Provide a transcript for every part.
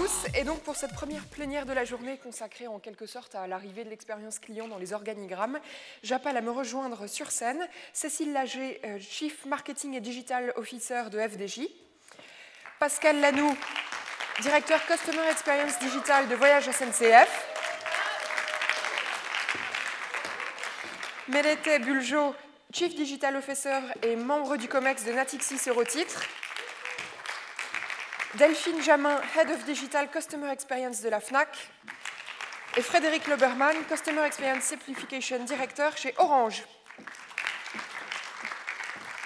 tous. Et donc pour cette première plénière de la journée consacrée en quelque sorte à l'arrivée de l'expérience client dans les organigrammes, j'appelle à me rejoindre sur scène Cécile Lager, Chief Marketing et Digital Officer de FDJ, Pascal Lanoux, directeur Customer Experience Digital de Voyage SNCF, Melete Buljo, Chief Digital Officer et membre du COMEX de Natixis Eurotitre, Delphine Jamin, Head of Digital Customer Experience de la FNAC, et Frédéric Loberman, Customer Experience Simplification Director chez Orange.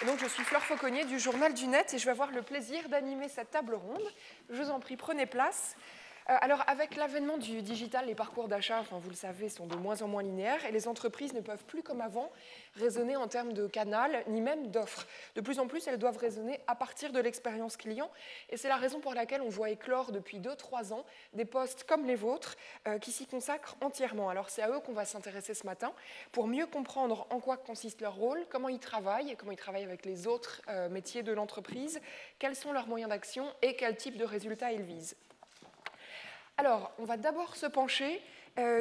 Et donc, je suis Fleur Fauconnier du Journal du Net et je vais avoir le plaisir d'animer cette table ronde. Je vous en prie, prenez place. Alors, avec l'avènement du digital, les parcours d'achat, enfin, vous le savez, sont de moins en moins linéaires et les entreprises ne peuvent plus, comme avant, raisonner en termes de canal, ni même d'offres. De plus en plus, elles doivent raisonner à partir de l'expérience client et c'est la raison pour laquelle on voit éclore depuis 2-3 ans des postes comme les vôtres qui s'y consacrent entièrement. Alors, c'est à eux qu'on va s'intéresser ce matin pour mieux comprendre en quoi consiste leur rôle, comment ils travaillent avec les autres métiers de l'entreprise, quels sont leurs moyens d'action et quel type de résultats ils visent. Alors, on va d'abord se pencher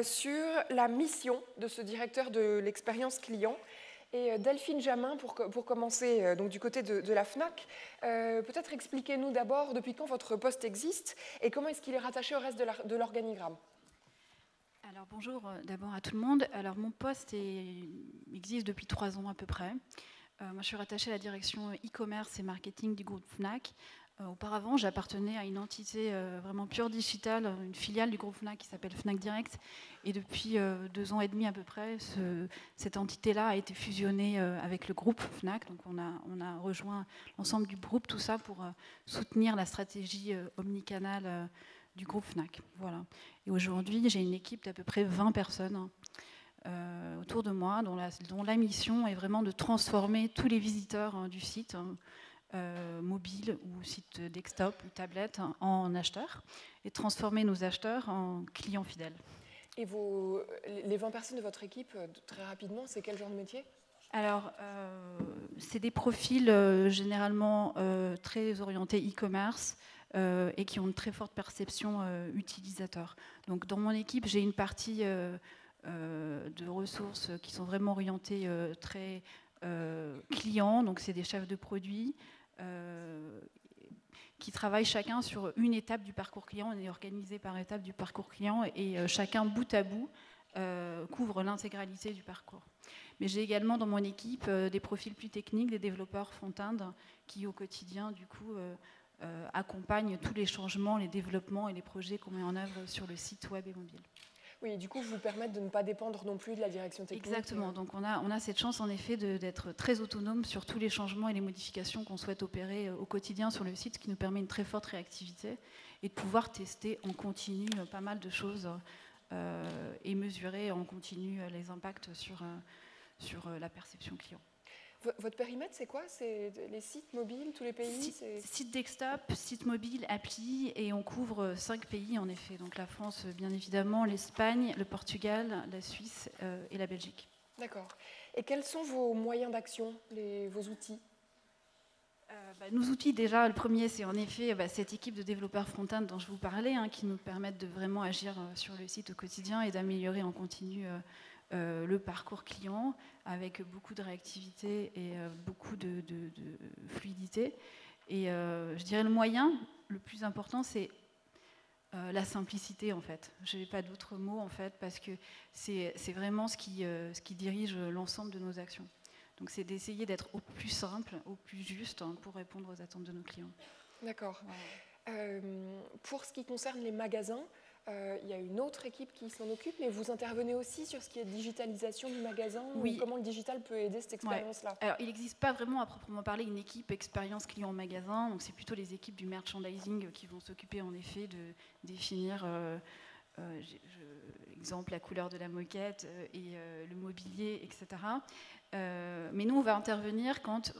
sur la mission de ce directeur de l'expérience client. Et Delphine Jamin, pour commencer donc du côté de la FNAC, peut-être expliquez-nous d'abord depuis quand votre poste existe et comment est-ce qu'il est rattaché au reste de l'organigramme. Alors bonjour d'abord à tout le monde. Alors mon poste existe depuis 3 ans à peu près. Moi je suis rattachée à la direction e-commerce et marketing du groupe FNAC. Auparavant, j'appartenais à une entité vraiment pure digitale, une filiale du groupe FNAC qui s'appelle FNAC Direct. Et depuis 2 ans et demi à peu près, cette entité-là a été fusionnée avec le groupe FNAC. Donc on a rejoint l'ensemble du groupe, tout ça pour soutenir la stratégie omnicanal du groupe FNAC. Voilà. Et aujourd'hui, j'ai une équipe d'à peu près 20 personnes autour de moi, dont la mission est vraiment de transformer tous les visiteurs du site, mobile ou site desktop ou tablette en acheteurs et transformer nos acheteurs en clients fidèles. Et les 20 personnes de votre équipe, très rapidement, c'est quel genre de métier ? Alors, c'est des profils généralement très orientés e-commerce et qui ont une très forte perception utilisateur. Donc, dans mon équipe, j'ai une partie de ressources qui sont vraiment orientées très clients, donc c'est des chefs de produits qui travaillent chacun sur une étape du parcours client. On est organisé par étape du parcours client et chacun bout à bout couvre l'intégralité du parcours. Mais j'ai également dans mon équipe des profils plus techniques, des développeurs front-end qui au quotidien du coup accompagnent tous les changements, les développements et les projets qu'on met en œuvre sur le site web et mobile. Oui, du coup, vous permettre de ne pas dépendre non plus de la direction technique. Exactement. Donc, on a cette chance, en effet, d'être très autonome sur tous les changements et les modifications qu'on souhaite opérer au quotidien sur le site, ce qui nous permet une très forte réactivité et de pouvoir tester en continu pas mal de choses et mesurer en continu les impacts sur la perception client. Votre périmètre, c'est quoi? C'est les sites mobiles, tous les pays? Site desktop, site mobile, appli, et on couvre 5 pays en effet. Donc la France, bien évidemment, l'Espagne, le Portugal, la Suisse et la Belgique. D'accord. Et quels sont vos moyens d'action, vos outils? Nos outils, déjà, le premier, c'est en effet cette équipe de développeurs front-end dont je vous parlais, qui nous permettent de vraiment agir sur le site au quotidien et d'améliorer en continu le parcours client avec beaucoup de réactivité et beaucoup de fluidité. Et je dirais le moyen le plus important, c'est la simplicité en fait. Je n'ai pas d'autres mots en fait parce que c'est vraiment ce qui dirige l'ensemble de nos actions. Donc c'est d'essayer d'être au plus simple, au plus juste pour répondre aux attentes de nos clients. D'accord. Voilà. Pour ce qui concerne les magasins, il y a une autre équipe qui s'en occupe, mais vous intervenez aussi sur ce qui est digitalisation du magasin, oui. Ou comment le digital peut aider cette expérience-là. Alors, il n'existe pas vraiment à proprement parler une équipe expérience client en magasin, donc c'est plutôt les équipes du merchandising qui vont s'occuper en effet de définir, exemple, la couleur de la moquette et le mobilier, etc. Mais nous, on va intervenir quand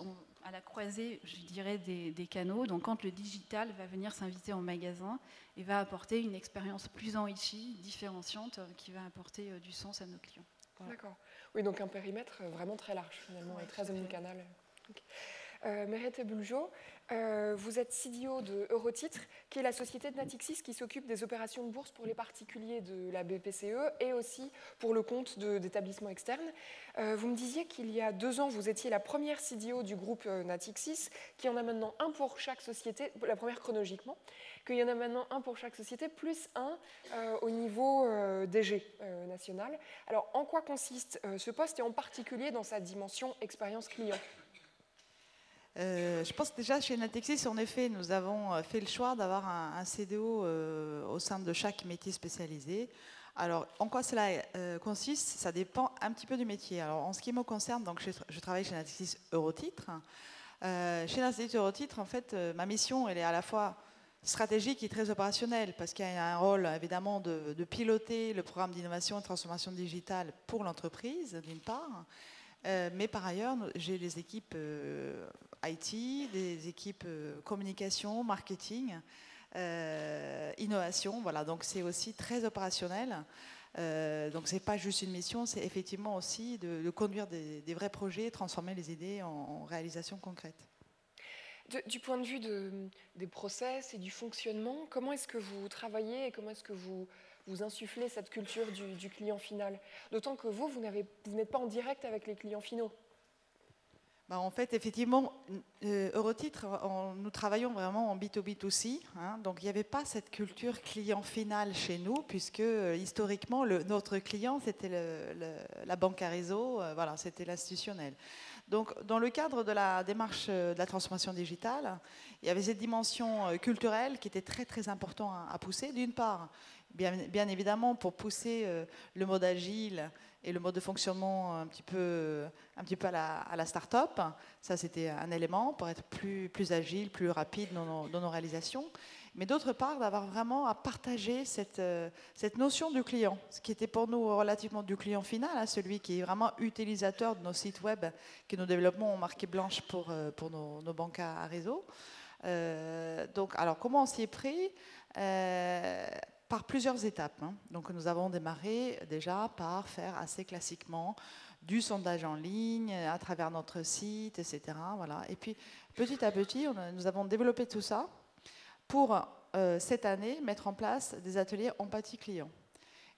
à la croisée, je dirais, des canaux. Donc, quand le digital va venir s'inviter en magasin et va apporter une expérience plus enrichie, différenciante, qui va apporter du sens à nos clients. Voilà. D'accord. Oui, donc un périmètre vraiment très large, finalement, et très omnicanal. Merete Buljo, vous êtes CDO de Eurotitre, qui est la société de Natixis qui s'occupe des opérations de bourse pour les particuliers de la BPCE et aussi pour le compte d'établissements externes. Vous me disiez qu'il y a 2 ans, vous étiez la première CDO du groupe Natixis, qui en a maintenant un pour chaque société, la première chronologiquement, qu'il y en a maintenant un pour chaque société, plus un au niveau DG national. Alors, en quoi consiste ce poste et en particulier dans sa dimension expérience client? Je pense que déjà chez Natixis, en effet, nous avons fait le choix d'avoir un CDO au sein de chaque métier spécialisé. Alors, en quoi cela consiste? Ça dépend un petit peu du métier. Alors, en ce qui me concerne, donc, je travaille chez Natixis Eurotitre. Chez Natixis Eurotitre, en fait, ma mission, elle est à la fois stratégique et très opérationnelle, parce qu'il y a un rôle, évidemment, de piloter le programme d'innovation et de transformation digitale pour l'entreprise, d'une part. Mais par ailleurs, j'ai des équipes IT, des équipes communication, marketing, innovation. Voilà, donc c'est aussi très opérationnel. Donc c'est pas juste une mission, c'est effectivement aussi de conduire des vrais projets, transformer les idées en réalisation concrète. Du point de vue des process et du fonctionnement, comment est-ce que vous travaillez et comment est-ce que vous insufflez cette culture du client final? D'autant que vous n'êtes pas en direct avec les clients finaux. Ben, en fait, effectivement, Eurotitre, nous travaillons vraiment en B2B2C. Hein, donc, il n'y avait pas cette culture client final chez nous, puisque historiquement, notre client, c'était la banque à réseau, voilà, c'était l'institutionnel. Donc, dans le cadre de la démarche de la transformation digitale, il y avait cette dimension culturelle qui était très, très importante à pousser. D'une part, bien évidemment, pour pousser le mode agile et le mode de fonctionnement un petit peu à la start-up. Ça, c'était un élément pour être plus agile, plus rapide dans nos réalisations. Mais d'autre part, d'avoir vraiment à partager cette notion du client, ce qui était pour nous relativement du client final, hein, celui qui est vraiment utilisateur de nos sites web que nous développons en marqué blanche pour nos banques à réseau. Donc, alors, comment on s'y est pris par plusieurs étapes. Hein. Donc, nous avons démarré déjà par faire assez classiquement du sondage en ligne à travers notre site, etc. Voilà. Et puis, petit à petit, nous avons développé tout ça pour, cette année, mettre en place des ateliers empathie client.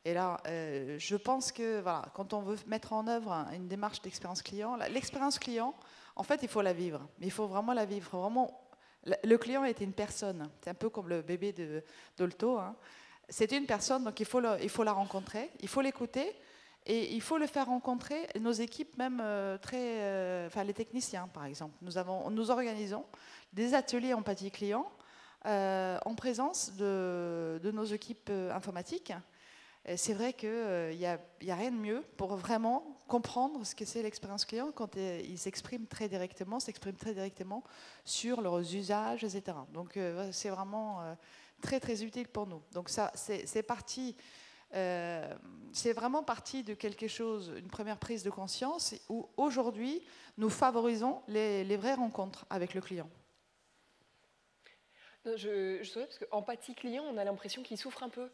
Et là, je pense que voilà, quand on veut mettre en œuvre une démarche d'expérience client, l'expérience client, en fait, il faut la vivre. Mais il faut vraiment la vivre. Vraiment, le client était une personne. C'est un peu comme le bébé de Dolto. Hein. C'est une personne, donc il faut la rencontrer, il faut l'écouter et il faut le faire rencontrer nos équipes, même enfin les techniciens par exemple. Nous organisons des ateliers empathie client en présence de nos équipes informatiques. C'est vrai qu'il n'y a rien de mieux pour vraiment comprendre ce que c'est l'expérience client quand ils s'expriment très directement sur leurs usages, etc. Donc c'est vraiment très très utile pour nous. Donc ça, c'est vraiment parti de quelque chose, une première prise de conscience où aujourd'hui nous favorisons les vraies rencontres avec le client. Je souhaite parce qu'empathie client, on a l'impression qu'il souffre un peu.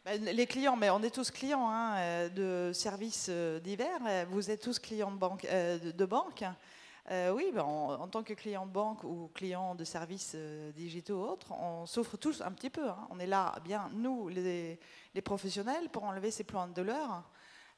Les clients, mais on est tous clients hein, de services divers. Vous êtes tous clients de banque. Oui, ben en tant que client de banque ou client de services digitaux ou autres, on souffre tous un petit peu. Hein. On est là, bien nous, les professionnels, pour enlever ces points de douleur.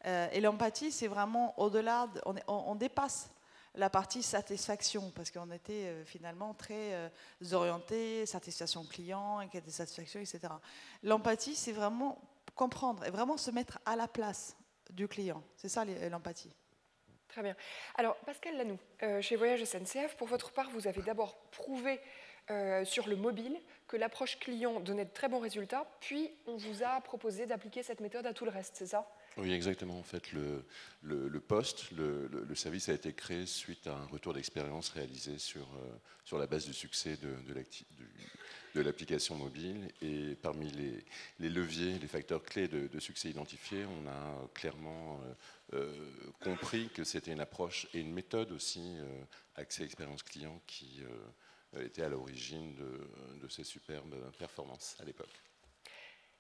Et l'empathie, c'est vraiment au-delà, on dépasse la partie satisfaction, parce qu'on était finalement très orienté, satisfaction client, enquête de satisfaction, etc. L'empathie, c'est vraiment comprendre et vraiment se mettre à la place du client. C'est ça l'empathie. Très bien. Alors, Pascal Lanoux, chez Voyage SNCF, pour votre part, vous avez d'abord prouvé sur le mobile que l'approche client donnait de très bons résultats, puis on vous a proposé d'appliquer cette méthode à tout le reste, c'est ça? Oui, exactement. En fait, le poste, le service a été créé suite à un retour d'expérience réalisé sur la base du succès de l'application mobile. Et parmi les leviers, les facteurs clés de succès identifiés, on a clairement compris que c'était une approche et une méthode aussi axée expérience client qui était à l'origine de ces superbes performances à l'époque.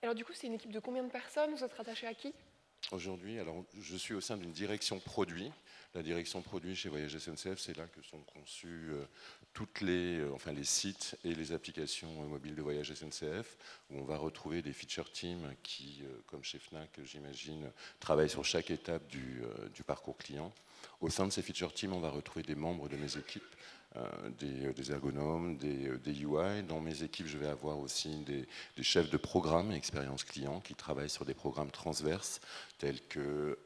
Alors du coup, c'est une équipe de combien de personnes? Vous êtes rattaché à qui? Aujourd'hui, alors, je suis au sein d'une direction produit. La direction produit chez Voyage SNCF, c'est là que sont conçus toutes les sites et les applications mobiles de Voyage SNCF, où on va retrouver des feature teams qui, comme chez Fnac, j'imagine, travaillent sur chaque étape du parcours client. Au sein de ces feature teams, on va retrouver des membres de mes équipes, des ergonomes, des UI. Dans mes équipes, je vais avoir aussi des chefs de programme expérience client qui travaillent sur des programmes transverses tels que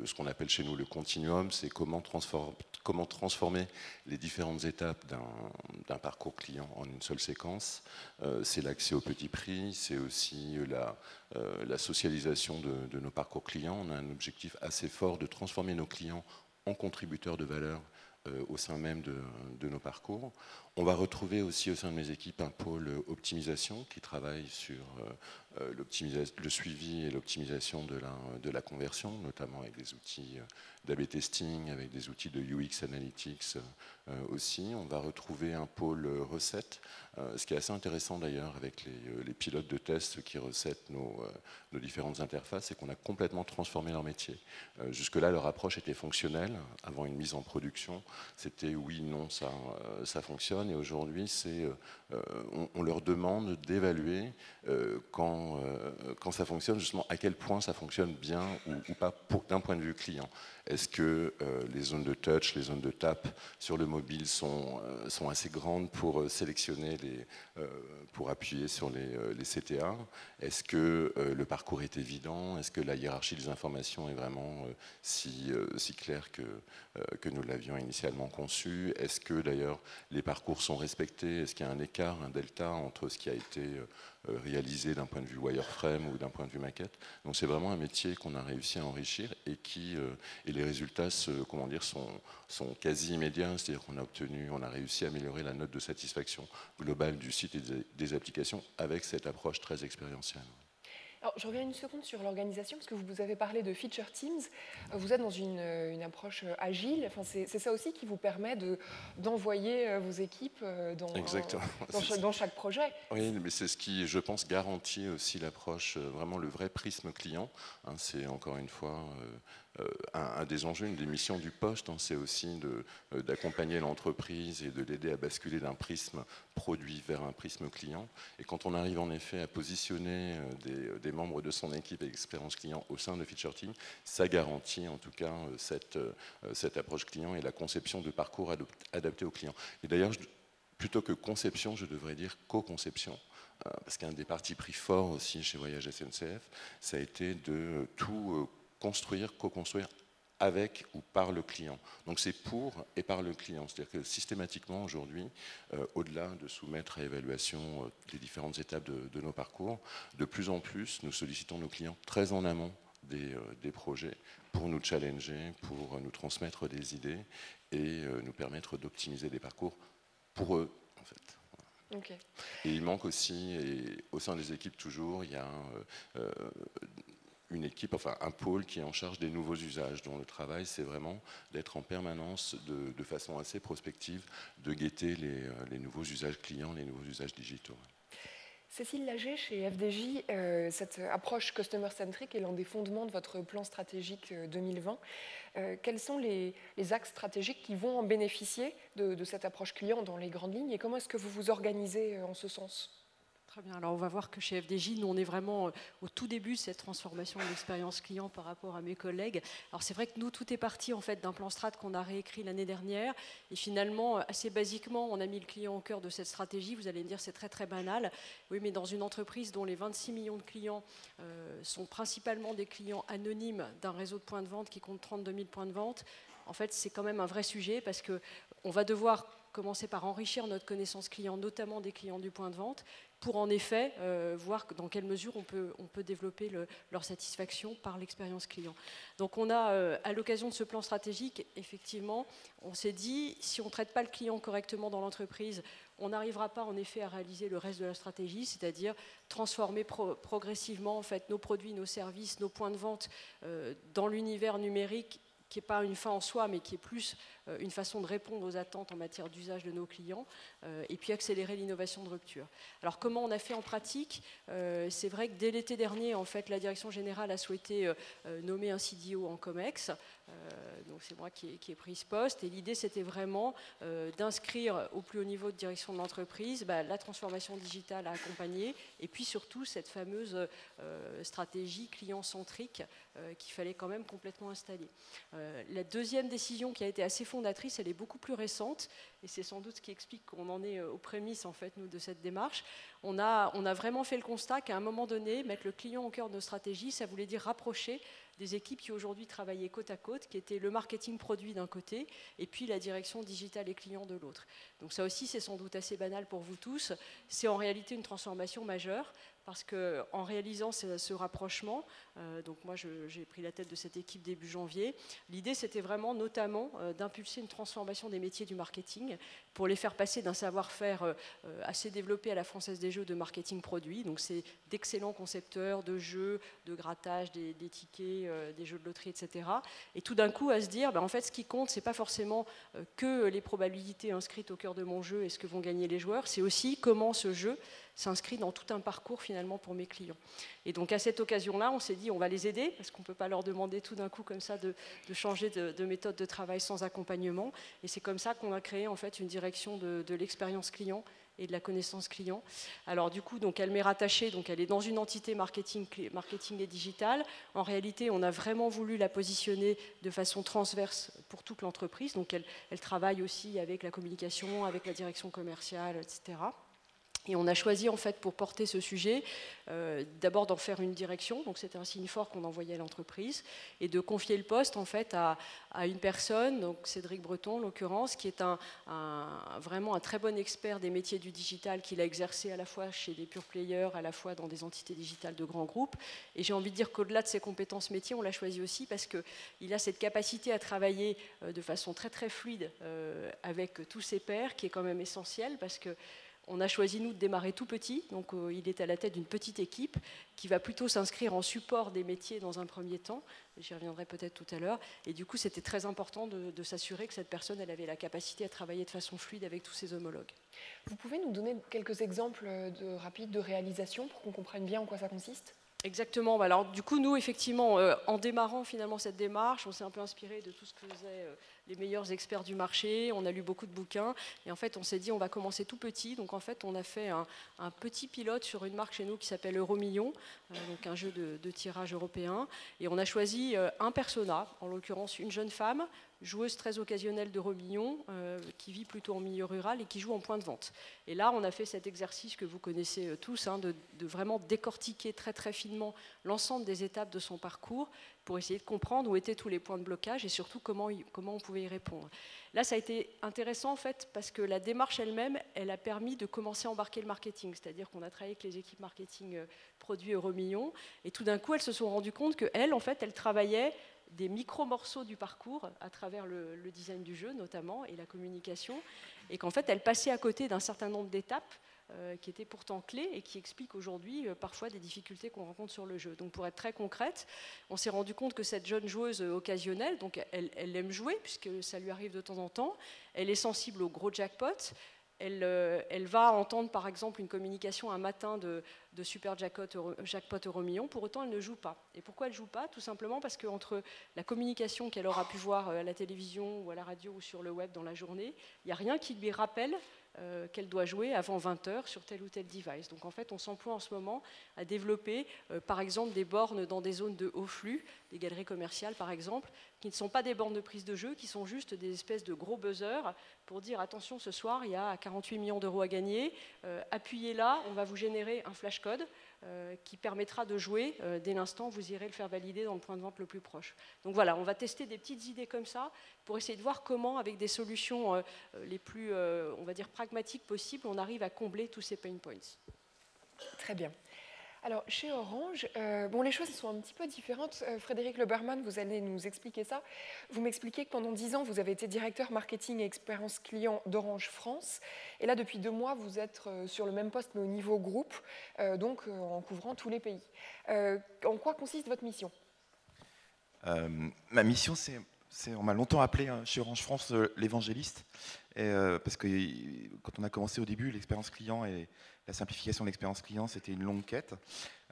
ce qu'on appelle chez nous le continuum, c'est comment transformer les différentes étapes d'un parcours client en une seule séquence. C'est l'accès au petit prix, c'est aussi la socialisation de nos parcours clients. On a un objectif assez fort de transformer nos clients en contributeurs de valeur au sein même de nos parcours. On va retrouver aussi au sein de mes équipes un pôle optimisation qui travaille sur le suivi et l'optimisation de la conversion, notamment avec des outils d'A/B testing, avec des outils de UX Analytics aussi. On va retrouver un pôle recettes, ce qui est assez intéressant d'ailleurs avec les pilotes de test qui recettent nos différentes interfaces, c'est qu'on a complètement transformé leur métier. Jusque-là, leur approche était fonctionnelle. Avant une mise en production, c'était oui, non, ça fonctionne. Et aujourd'hui, on leur demande d'évaluer quand ça fonctionne, justement à quel point ça fonctionne bien ou pas d'un point de vue client. Est-ce que les zones de touch, les zones de tap sur le mobile sont assez grandes pour sélectionner, pour appuyer sur les CTA? Est-ce que le parcours est évident? Est-ce que la hiérarchie des informations est vraiment si claire que nous l'avions initialement conçu? Est-ce que d'ailleurs les parcours sont respectés? Est-ce qu'il y a un écart, un delta entre ce qui a été réalisé d'un point de vue wireframe ou d'un point de vue maquette? Donc c'est vraiment un métier qu'on a réussi à enrichir et les résultats sont quasi immédiats, c'est-à-dire qu'on a réussi à améliorer la note de satisfaction globale du site et des applications avec cette approche très expérientielle. Alors, je reviens une seconde sur l'organisation, parce que vous avez parlé de feature teams. Vous êtes dans une approche agile. Enfin, c'est ça aussi qui vous permet d'envoyer vos équipes dans chaque projet. Oui, mais c'est ce qui, je pense, garantit aussi l'approche, vraiment le vrai prisme client. C'est encore une fois un des enjeux, une des missions du poste, c'est aussi d'accompagner l'entreprise et de l'aider à basculer d'un prisme produit vers un prisme client. Et quand on arrive en effet à positionner des membres de son équipe et expérience client au sein de Feature Team, ça garantit en tout cas cette approche client et la conception de parcours adapté au client. Et d'ailleurs, plutôt que conception, je devrais dire co-conception. Parce qu'un des partis pris forts aussi chez Voyage SNCF, ça a été de tout construire, co-construire avec ou par le client. Donc c'est pour et par le client. C'est-à-dire que systématiquement aujourd'hui, au-delà de soumettre à évaluation les différentes étapes de nos parcours, de plus en plus, nous sollicitons nos clients très en amont des projets pour nous challenger, pour nous transmettre des idées et nous permettre d'optimiser des parcours pour eux, en fait. Okay. Et il manque aussi, et au sein des équipes toujours, il y a une équipe, enfin un pôle qui est en charge des nouveaux usages, dont le travail c'est vraiment d'être en permanence, de façon assez prospective, de guetter les nouveaux usages clients, les nouveaux usages digitaux. Cécile Lager, chez FDJ, cette approche customer-centric est l'un des fondements de votre plan stratégique 2020. Quels sont les axes stratégiques qui vont en bénéficier de cette approche client dans les grandes lignes et comment est-ce que vous vous organisez en ce sens ? Très bien. Alors on va voir que chez FDJ, nous on est vraiment au tout début de cette transformation de l'expérience client par rapport à mes collègues. Alors c'est vrai que nous, tout est parti en fait d'un plan strat qu'on a réécrit l'année dernière et finalement, assez basiquement, on a mis le client au cœur de cette stratégie. Vous allez me dire c'est très très banal. Oui, mais dans une entreprise dont les 26 millions de clients sont principalement des clients anonymes d'un réseau de points de vente qui compte 32 000 points de vente, en fait c'est quand même un vrai sujet parce qu'on va devoir commencer par enrichir notre connaissance client, notamment des clients du point de vente, pour en effet voir dans quelle mesure on peut développer leur satisfaction par l'expérience client. Donc on a, à l'occasion de ce plan stratégique, effectivement, on s'est dit, si on ne traite pas le client correctement dans l'entreprise, on n'arrivera pas en effet à réaliser le reste de la stratégie, c'est-à-dire transformer progressivement en fait, nos produits, nos services, nos points de vente dans l'univers numérique qui n'est pas une fin en soi, mais qui est plus une façon de répondre aux attentes en matière d'usage de nos clients, et puis accélérer l'innovation de rupture. Alors comment on a fait en pratique? C'est vrai que dès l'été dernier, en fait, la direction générale a souhaité nommer un CDO en COMEX, donc c'est moi qui ai pris ce poste, et l'idée c'était vraiment d'inscrire au plus haut niveau de direction de l'entreprise la transformation digitale à accompagner, et puis surtout cette fameuse stratégie client-centrique qu'il fallait quand même complètement installer. La deuxième décision qui a été assez fondatrice, elle est beaucoup plus récente, et c'est sans doute ce qui explique qu'on en est aux prémices en fait, nous, de cette démarche. On a vraiment fait le constat qu'à un moment donné, mettre le client au cœur de nos stratégies, ça voulait dire rapprocher des équipes qui aujourd'hui travaillaient côte à côte, qui étaient le marketing produit d'un côté, et puis la direction digitale et client de l'autre. Donc ça aussi, c'est sans doute assez banal pour vous tous. C'est en réalité une transformation majeure, parce qu'en réalisant ce rapprochement, donc moi j'ai pris la tête de cette équipe début janvier, l'idée c'était vraiment notamment d'impulser une transformation des métiers du marketing pour les faire passer d'un savoir-faire assez développé à la Française des Jeux de marketing produit, donc c'est d'excellents concepteurs de jeux, de grattage, des tickets, des jeux de loterie, etc. Et tout d'un coup à se dire, en fait ce qui compte c'est pas forcément que les probabilités inscrites au cœur de mon jeu et ce que vont gagner les joueurs, c'est aussi comment ce jeu s'inscrit dans tout un parcours finalement pour mes clients. Et donc à cette occasion-là, on s'est dit on va les aider parce qu'on ne peut pas leur demander tout d'un coup comme ça de changer de méthode de travail sans accompagnement. Et c'est comme ça qu'on a créé en fait une direction de l'expérience client et de la connaissance client. Alors du coup, donc, elle m'est rattachée, donc elle est dans une entité marketing et digital. En réalité, on a vraiment voulu la positionner de façon transverse pour toute l'entreprise. Donc elle travaille aussi avec la communication, avec la direction commerciale, etc. Et on a choisi en fait pour porter ce sujet, d'abord d'en faire une direction, donc c'était un signe fort qu'on envoyait à l'entreprise, et de confier le poste en fait à une personne, donc Cédric Breton en l'occurrence, qui est vraiment un très bon expert des métiers du digital qu'il a exercé à la fois chez des pure players, à la fois dans des entités digitales de grands groupes. Et j'ai envie de dire qu'au-delà de ses compétences métiers, on l'a choisi aussi parce qu'il a cette capacité à travailler de façon très très fluide avec tous ses pairs, qui est quand même essentiel parce que on a choisi, nous, de démarrer tout petit, donc il est à la tête d'une petite équipe qui va plutôt s'inscrire en support des métiers dans un premier temps, j'y reviendrai peut-être tout à l'heure, et du coup c'était très important de s'assurer que cette personne elle avait la capacité à travailler de façon fluide avec tous ses homologues. Vous pouvez nous donner quelques exemples rapides de réalisation pour qu'on comprenne bien en quoi ça consiste ? Exactement. Alors du coup, nous, effectivement, en démarrant finalement cette démarche, on s'est un peu inspiré de tout ce que faisaient les meilleurs experts du marché. On a lu beaucoup de bouquins et en fait, on s'est dit on va commencer tout petit. Donc en fait, on a fait un petit pilote sur une marque chez nous qui s'appelle Euromillions, donc un jeu de tirage européen. Et on a choisi un persona, en l'occurrence une jeune femme, joueuse très occasionnelle d'Euromillions, qui vit plutôt en milieu rural et qui joue en point de vente. Et là, on a fait cet exercice que vous connaissez tous, de vraiment décortiquer très très finement l'ensemble des étapes de son parcours pour essayer de comprendre où étaient tous les points de blocage et surtout comment on pouvait y répondre. Là, ça a été intéressant en fait parce que la démarche elle-même, elle a permis de commencer à embarquer le marketing, c'est-à-dire qu'on a travaillé avec les équipes marketing produits Euromillions et tout d'un coup, elles se sont rendues compte qu'elles, en fait, elles travaillaient des micro-morceaux du parcours à travers le design du jeu notamment et la communication et qu'en fait elles passaient à côté d'un certain nombre d'étapes qui étaient pourtant clés et qui expliquent aujourd'hui parfois des difficultés qu'on rencontre sur le jeu. Donc pour être très concrète, on s'est rendu compte que cette jeune joueuse occasionnelle, donc elle aime jouer puisque ça lui arrive de temps en temps, elle est sensible au gros jackpot. Elle va entendre par exemple une communication un matin de super jackpot Euromillions, pour autant elle ne joue pas. Et pourquoi elle ne joue pas? Tout simplement parce qu'entre la communication qu'elle aura pu voir à la télévision ou à la radio ou sur le web dans la journée, il n'y a rien qui lui rappelle qu'elle doit jouer avant 20h sur tel ou tel device. Donc en fait, on s'emploie en ce moment à développer par exemple des bornes dans des zones de haut flux, des galeries commerciales par exemple, qui ne sont pas des bornes de prise de jeu, qui sont juste des espèces de gros buzzers pour dire attention, ce soir, il y a 48 millions d'euros à gagner, appuyez là, on va vous générer un flash code qui permettra de jouer dès l'instant où vous irez le faire valider dans le point de vente le plus proche. Donc voilà, on va tester des petites idées comme ça pour essayer de voir comment, avec des solutions les plus, on va dire, pragmatiques possibles, on arrive à combler tous ces pain points. Très bien. Alors, chez Orange, les choses sont un petit peu différentes. Frédéric Leberman, vous allez nous expliquer ça. Vous m'expliquez que pendant 10 ans, vous avez été directeur marketing et expérience client d'Orange France. Et là, depuis 2 mois, vous êtes sur le même poste, mais au niveau groupe, donc en couvrant tous les pays. En quoi consiste votre mission ? Ma mission, c'est On m'a longtemps appelé chez Orange France l'évangéliste, parce que quand on a commencé au début, l'expérience client et la simplification de l'expérience client, c'était une longue quête.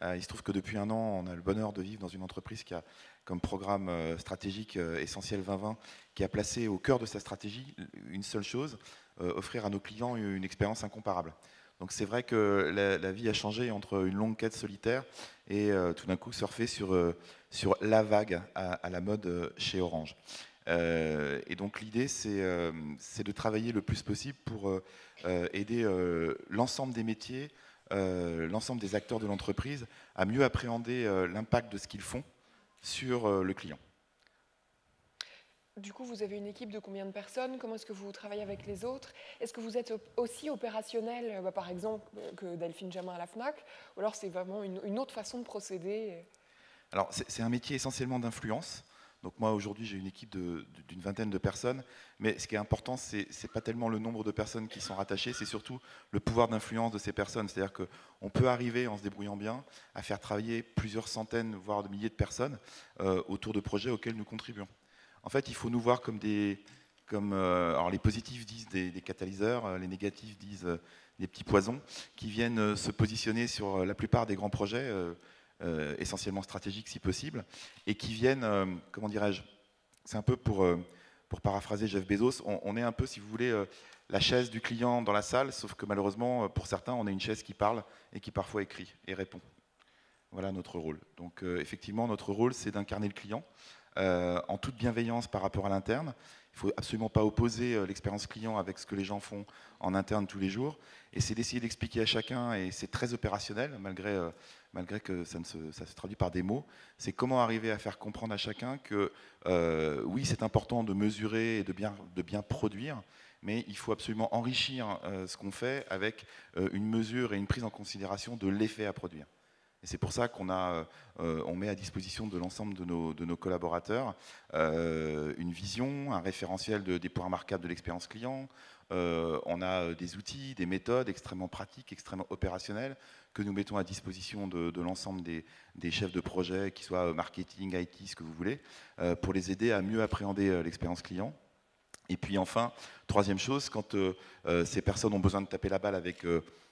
Il se trouve que depuis 1 an, on a le bonheur de vivre dans une entreprise qui a comme programme stratégique Essentiel 2020, qui a placé au cœur de sa stratégie une seule chose, offrir à nos clients une expérience incomparable. Donc c'est vrai que la vie a changé entre une longue quête solitaire et tout d'un coup surfer sur la vague à la mode chez Orange. Et donc l'idée, c'est de travailler le plus possible pour aider l'ensemble des métiers, l'ensemble des acteurs de l'entreprise à mieux appréhender l'impact de ce qu'ils font sur le client. Du coup, vous avez une équipe de combien de personnes? Comment est-ce que vous travaillez avec les autres? Est-ce que vous êtes aussi opérationnel, par exemple, que Delphine Jamin à la FNAC? Ou alors c'est vraiment une autre façon de procéder? Alors, c'est un métier essentiellement d'influence. Donc moi, aujourd'hui, j'ai une équipe d'une 20aine de personnes. Mais ce qui est important, c'est pas tellement le nombre de personnes qui sont rattachées, c'est surtout le pouvoir d'influence de ces personnes. C'est-à-dire qu'on peut arriver, en se débrouillant bien, à faire travailler plusieurs centaines, voire de milliers de personnes autour de projets auxquels nous contribuons. En fait, il faut nous voir comme alors les positifs disent des catalyseurs, les négatifs disent des petits poisons, qui viennent se positionner sur la plupart des grands projets, essentiellement stratégiques si possible, et qui viennent, comment dirais-je, c'est un peu pour paraphraser Jeff Bezos, on est un peu, si vous voulez, la chaise du client dans la salle, sauf que malheureusement, pour certains, on est une chaise qui parle et qui parfois écrit et répond. Voilà notre rôle. Donc effectivement, notre rôle, c'est d'incarner le client, en toute bienveillance par rapport à l'interne. Il ne faut absolument pas opposer l'expérience client avec ce que les gens font en interne tous les jours. Et c'est d'essayer d'expliquer à chacun, et c'est très opérationnel, malgré que ça se traduit par des mots, c'est comment arriver à faire comprendre à chacun que oui, c'est important de mesurer et de bien produire, mais il faut absolument enrichir ce qu'on fait avec une mesure et une prise en considération de l'effet à produire. Et c'est pour ça qu'on met à disposition de l'ensemble de nos collaborateurs une vision, un référentiel des points remarquables de l'expérience client. On a des outils, des méthodes extrêmement pratiques, extrêmement opérationnelles que nous mettons à disposition de l'ensemble des chefs de projet, qu'ils soient marketing, IT, ce que vous voulez, pour les aider à mieux appréhender l'expérience client. Et puis enfin, troisième chose, quand ces personnes ont besoin de taper la balle avec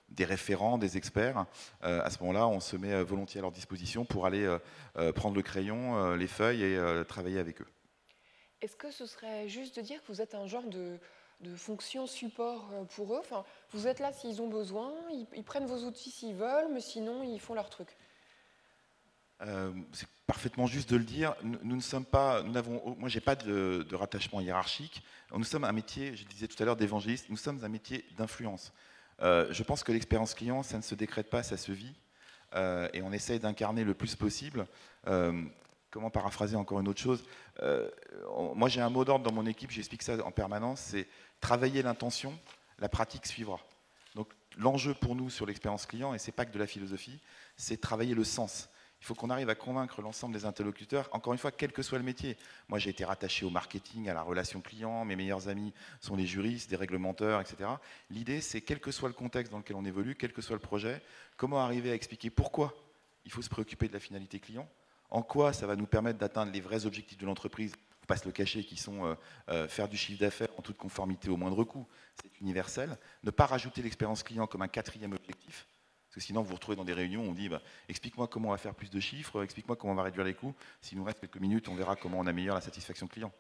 des référents, des experts, à ce moment-là, on se met volontiers à leur disposition pour aller prendre le crayon, les feuilles et travailler avec eux. Est-ce que ce serait juste de dire que vous êtes un genre de fonction support pour eux? Enfin, vous êtes là s'ils ont besoin, ils prennent vos outils s'ils veulent, mais sinon, ils font leur truc. C'est parfaitement juste de le dire. Nous ne sommes pas, moi, j'ai pas de rattachement hiérarchique. Nous sommes un métier, je disais tout à l'heure, d'évangéliste. Nous sommes un métier d'influence. Je pense que l'expérience client, ça ne se décrète pas, ça se vit. Et on essaye d'incarner le plus possible. Comment paraphraser encore une autre chose? Moi, j'ai un mot d'ordre dans mon équipe, j'explique ça en permanence, c'est travailler l'intention, la pratique suivra. Donc l'enjeu pour nous sur l'expérience client, et c'est pas que de la philosophie, c'est travailler le sens. Il faut qu'on arrive à convaincre l'ensemble des interlocuteurs, encore une fois, quel que soit le métier. Moi, j'ai été rattaché au marketing, à la relation client, mes meilleurs amis sont les juristes, des réglementeurs, etc. L'idée, c'est quel que soit le contexte dans lequel on évolue, quel que soit le projet, comment arriver à expliquer pourquoi il faut se préoccuper de la finalité client, en quoi ça va nous permettre d'atteindre les vrais objectifs de l'entreprise, il ne faut pas se le cacher, qui sont faire du chiffre d'affaires en toute conformité au moindre coût, c'est universel. Ne pas rajouter l'expérience client comme un 4e objectif, parce que sinon vous vous retrouvez dans des réunions où on dit explique-moi comment on va faire plus de chiffres, explique-moi comment on va réduire les coûts, s'il nous reste quelques minutes, on verra comment on améliore la satisfaction client.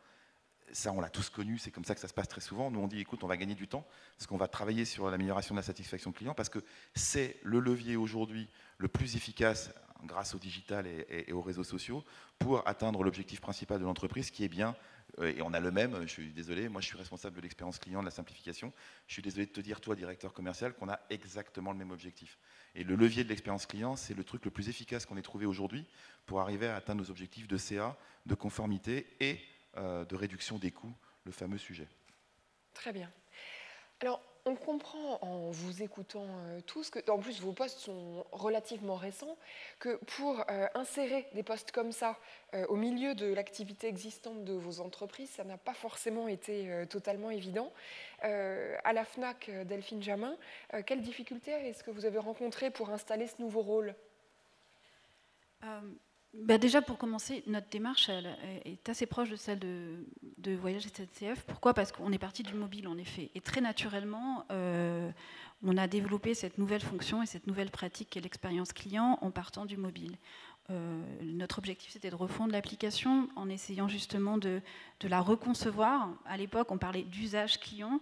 Ça, on l'a tous connu, c'est comme ça que ça se passe très souvent. Nous, on dit, écoute, on va gagner du temps, parce qu'on va travailler sur l'amélioration de la satisfaction client, parce que c'est le levier aujourd'hui le plus efficace, grâce au digital et aux réseaux sociaux, pour atteindre l'objectif principal de l'entreprise, qui est bien, et on a le même, je suis désolé, moi je suis responsable de l'expérience client, de la simplification, je suis désolé de te dire, toi, directeur commercial, qu'on a exactement le même objectif. Et le levier de l'expérience client, c'est le truc le plus efficace qu'on ait trouvé aujourd'hui pour arriver à atteindre nos objectifs de CA, de conformité et de réduction des coûts, le fameux sujet. Très bien. Alors, on comprend en vous écoutant tous que, en plus, vos postes sont relativement récents, que pour insérer des postes comme ça au milieu de l'activité existante de vos entreprises, ça n'a pas forcément été totalement évident. À la FNAC, Delphine Jamin, quelles difficultés est-ce que vous avez rencontrées pour installer ce nouveau rôle? Déjà, pour commencer, notre démarche est assez proche de celle de Voyage SNCF. Pourquoi? Parce qu'on est parti du mobile, en effet. Et très naturellement, on a développé cette nouvelle fonction et cette nouvelle pratique qu'est l'expérience client en partant du mobile. Notre objectif, c'était de refondre l'application en essayant justement de la reconcevoir. À l'époque, on parlait d'usage client,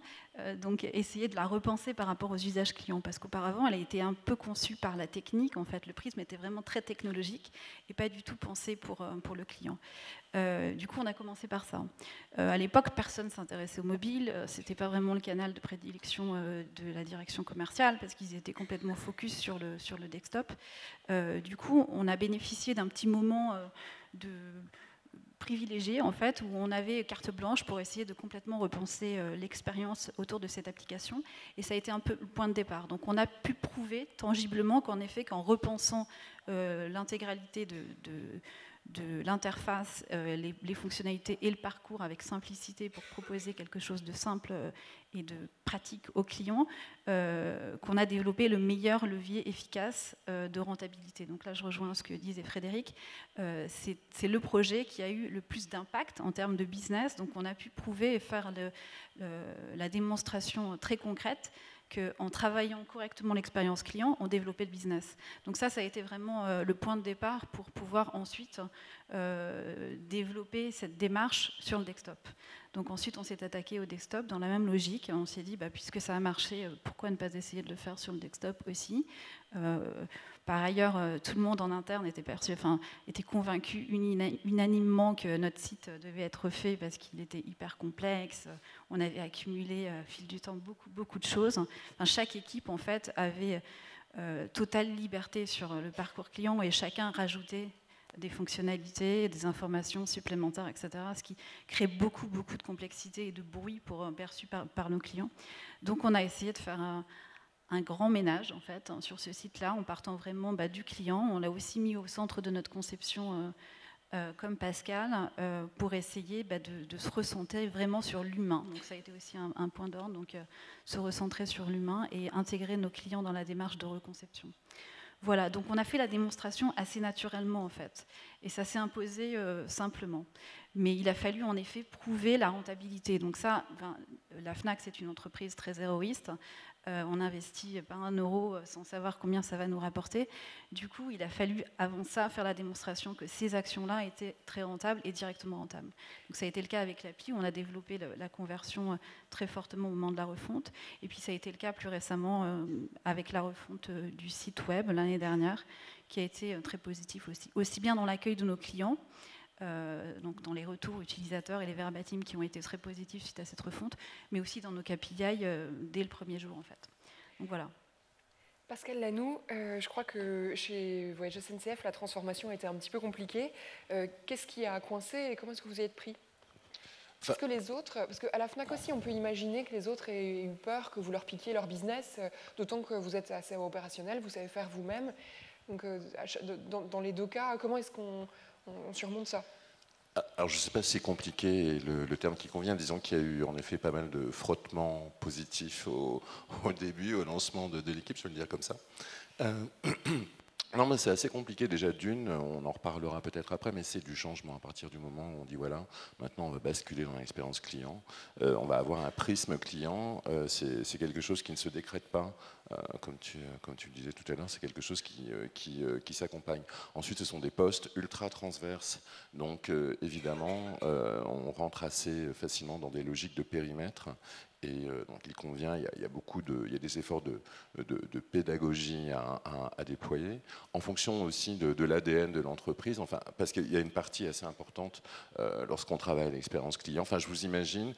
donc essayer de la repenser par rapport aux usages clients, parce qu'auparavant, elle a été un peu conçue par la technique. En fait, le prisme était vraiment très technologique et pas du tout pensé pour le client. Du coup, on a commencé par ça. À l'époque, personne ne s'intéressait au mobile. C'était pas vraiment le canal de prédilection de la direction commerciale parce qu'ils étaient complètement focus sur le desktop. Du coup, on a bénéficié d'un petit moment de privilégié en fait, où on avait carte blanche pour essayer de complètement repenser l'expérience autour de cette application. Et ça a été un peu le point de départ. Donc, on a pu prouver tangiblement qu'en effet, qu'en repensant l'intégralité de l'interface, les fonctionnalités et le parcours avec simplicité pour proposer quelque chose de simple et de pratique aux clients, qu'on a développé le meilleur levier efficace de rentabilité. Donc là, je rejoins ce que disait Frédéric. C'est le projet qui a eu le plus d'impact en termes de business. Donc on a pu prouver et faire la démonstration très concrète qu'en travaillant correctement l'expérience client, on développait le business. Donc ça a été vraiment le point de départ pour pouvoir ensuite développer cette démarche sur le desktop. Donc ensuite, on s'est attaqué au desktop dans la même logique. On s'est dit, puisque ça a marché, pourquoi ne pas essayer de le faire sur le desktop aussi? Par ailleurs, tout le monde en interne était convaincu unanimement que notre site devait être refait parce qu'il était hyper complexe. On avait accumulé au fil du temps beaucoup de choses. Chaque équipe, en fait, avait totale liberté sur le parcours client et chacun rajoutait des fonctionnalités, des informations supplémentaires, etc. Ce qui crée beaucoup de complexité et de bruit perçu par nos clients. Donc on a essayé de faire un grand ménage en fait sur ce site-là, en partant vraiment du client. On l'a aussi mis au centre de notre conception comme Pascal, pour essayer de se recentrer vraiment sur l'humain. Donc ça a été aussi un point d'ordre, donc se recentrer sur l'humain et intégrer nos clients dans la démarche de reconception. Voilà, donc on a fait la démonstration assez naturellement en fait, et ça s'est imposé simplement. Mais il a fallu en effet prouver la rentabilité. Donc ça, la Fnac c'est une entreprise très héroïste. On investit pas un euro sans savoir combien ça va nous rapporter. Du coup, il a fallu avant ça faire la démonstration que ces actions-là étaient très rentables et directement rentables. Donc ça a été le cas avec l'appli, où on a développé la conversion très fortement au moment de la refonte. Et puis ça a été le cas plus récemment avec la refonte du site web l'année dernière, qui a été très positif aussi bien dans l'accueil de nos clients, donc dans les retours utilisateurs et les verbatims qui ont été très positifs suite à cette refonte, mais aussi dans nos KPI dès le premier jour en fait. Donc voilà. Pascal Lanoux, je crois que chez Voyage SNCF, la transformation était un petit peu compliquée. Qu'est-ce qui a coincé et comment est-ce que vous y êtes pris? Est-ce que les autres, parce qu'à la Fnac aussi, on peut imaginer que les autres aient eu peur que vous leur piquiez leur business, d'autant que vous êtes assez opérationnel, vous savez faire vous-même. Donc dans les deux cas, comment est-ce qu'on surmonte ça? Alors je ne sais pas si c'est compliqué le terme qui convient, disons qu'il y a eu en effet pas mal de frottements positifs au début, au lancement de l'équipe, je vais le dire comme ça. Non, mais c'est assez compliqué déjà d'une, on en reparlera peut-être après, mais c'est du changement à partir du moment où on dit voilà, maintenant on va basculer dans l'expérience client, on va avoir un prisme client, c'est quelque chose qui ne se décrète pas, comme tu le disais tout à l'heure, c'est quelque chose qui s'accompagne. Ensuite, ce sont des postes ultra transverses, donc évidemment, on rentre assez facilement dans des logiques de périmètre. Et donc il convient, il y a des efforts de pédagogie à déployer, en fonction aussi de l'ADN de l'entreprise, enfin, parce qu'il y a une partie assez importante lorsqu'on travaille à l'expérience client. Enfin, je vous imagine,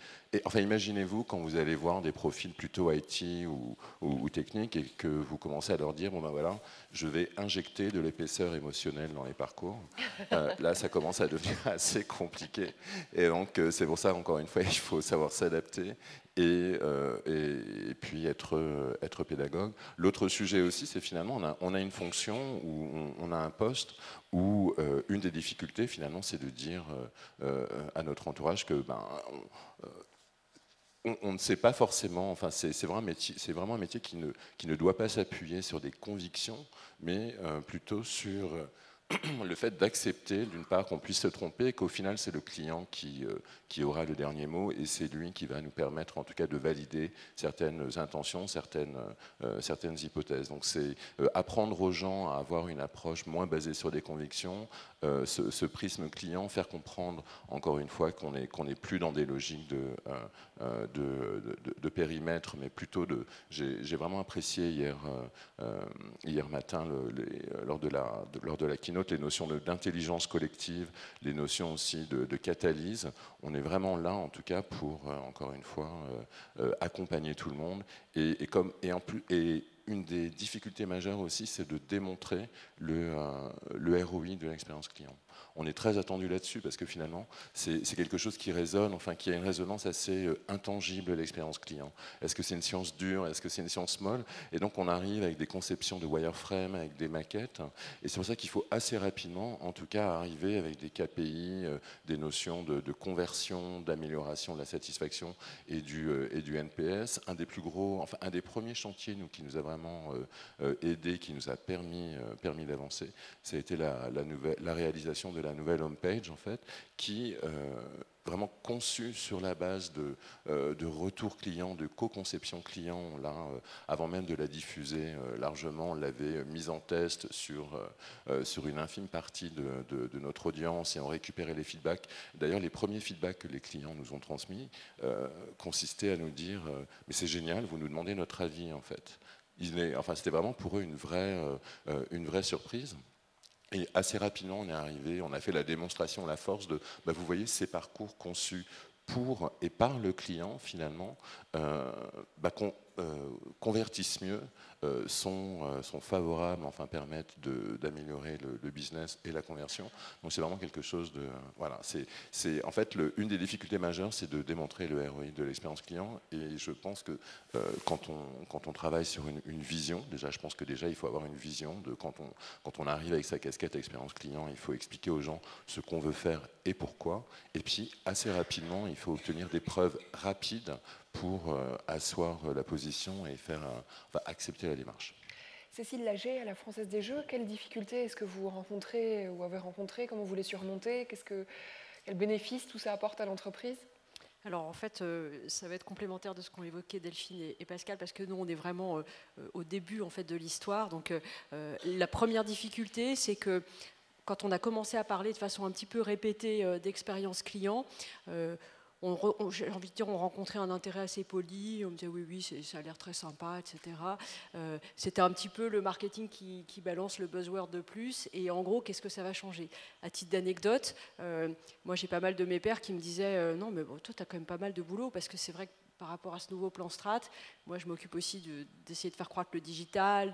imaginez-vous quand vous allez voir des profils plutôt IT ou techniques et que vous commencez à leur dire, bon ben voilà, je vais injecter de l'épaisseur émotionnelle dans les parcours. Là, ça commence à devenir assez compliqué. Et donc, c'est pour ça, encore une fois, il faut savoir s'adapter. Et puis être pédagogue. L'autre sujet aussi, c'est finalement, on a une fonction, où on a un poste, où une des difficultés, finalement, c'est de dire à notre entourage que on ne sait pas forcément, enfin c'est vraiment un métier qui ne doit pas s'appuyer sur des convictions, mais plutôt sur le fait d'accepter, d'une part, qu'on puisse se tromper, et qu'au final, c'est le client qui aura le dernier mot, et c'est lui qui va nous permettre, en tout cas, de valider certaines intentions, certaines hypothèses. Donc, c'est apprendre aux gens à avoir une approche moins basée sur des convictions, ce prisme client, faire comprendre, encore une fois, qu'on n'est plus dans des logiques de périmètre, mais plutôt de... J'ai vraiment apprécié hier matin, lors de la keynote, les notions d'intelligence collective, les notions aussi de catalyse. On est vraiment là, en tout cas, pour, encore une fois, accompagner tout le monde. Et une des difficultés majeures aussi, c'est de démontrer le ROI de l'expérience client. On est très attendu là-dessus parce que finalement, c'est quelque chose qui résonne, enfin qui a une résonance assez intangible, l'expérience client. Est-ce que c'est une science dure? Est-ce que c'est une science molle? Et donc on arrive avec des conceptions de wireframe, avec des maquettes. Et c'est pour ça qu'il faut assez rapidement, en tout cas, arriver avec des KPI, des notions de conversion, d'amélioration de la satisfaction et du NPS. Un des plus gros, enfin un des premiers chantiers qui nous a vraiment aidé, qui nous a permis d'avancer, ça a été la réalisation de la nouvelle homepage, en fait, qui vraiment conçue sur la base de retour client, de co-conception client. Là, avant même de la diffuser largement, on l'avait mise en test sur une infime partie de notre audience et on récupérait les feedbacks. D'ailleurs, les premiers feedbacks que les clients nous ont transmis consistaient à nous dire mais c'est génial, vous nous demandez notre avis, en fait. C'était vraiment pour eux une vraie surprise. Et assez rapidement, on est arrivé, on a fait la démonstration, la force de, vous voyez, ces parcours conçus pour et par le client, finalement, convertissent mieux, sont favorables, enfin permettent d'améliorer le business et la conversion. Donc c'est vraiment quelque chose de... Voilà, en fait, une des difficultés majeures, c'est de démontrer le ROI de l'expérience client. Et je pense que quand on travaille sur une vision, déjà, je pense que déjà, il faut avoir une vision de quand on arrive avec sa casquette expérience client, il faut expliquer aux gens ce qu'on veut faire et pourquoi. Et puis, assez rapidement, il faut obtenir des preuves rapides pour asseoir la position et accepter la démarche. Cécile Laget, à la Française des Jeux, quelles difficultés est-ce que vous rencontrez ou avez rencontrées? Comment vous les surmontez? Quels bénéfices tout ça apporte à l'entreprise? Alors en fait, ça va être complémentaire de ce qu'ont évoqué Delphine et Pascal, parce que nous, on est vraiment au début en fait, de l'histoire. Donc la première difficulté, c'est que quand on a commencé à parler de façon un petit peu répétée d'expérience client, j'ai envie de dire, on rencontrait un intérêt assez poli, on me disait oui, ça a l'air très sympa, etc. C'était un petit peu le marketing qui balance le buzzword de plus, et en gros, qu'est-ce que ça va changer? À titre d'anecdote, moi j'ai pas mal de mes pairs qui me disaient non mais bon, toi tu as quand même pas mal de boulot, parce que c'est vrai que par rapport à ce nouveau plan strat, moi je m'occupe aussi d'essayer de faire croître le digital,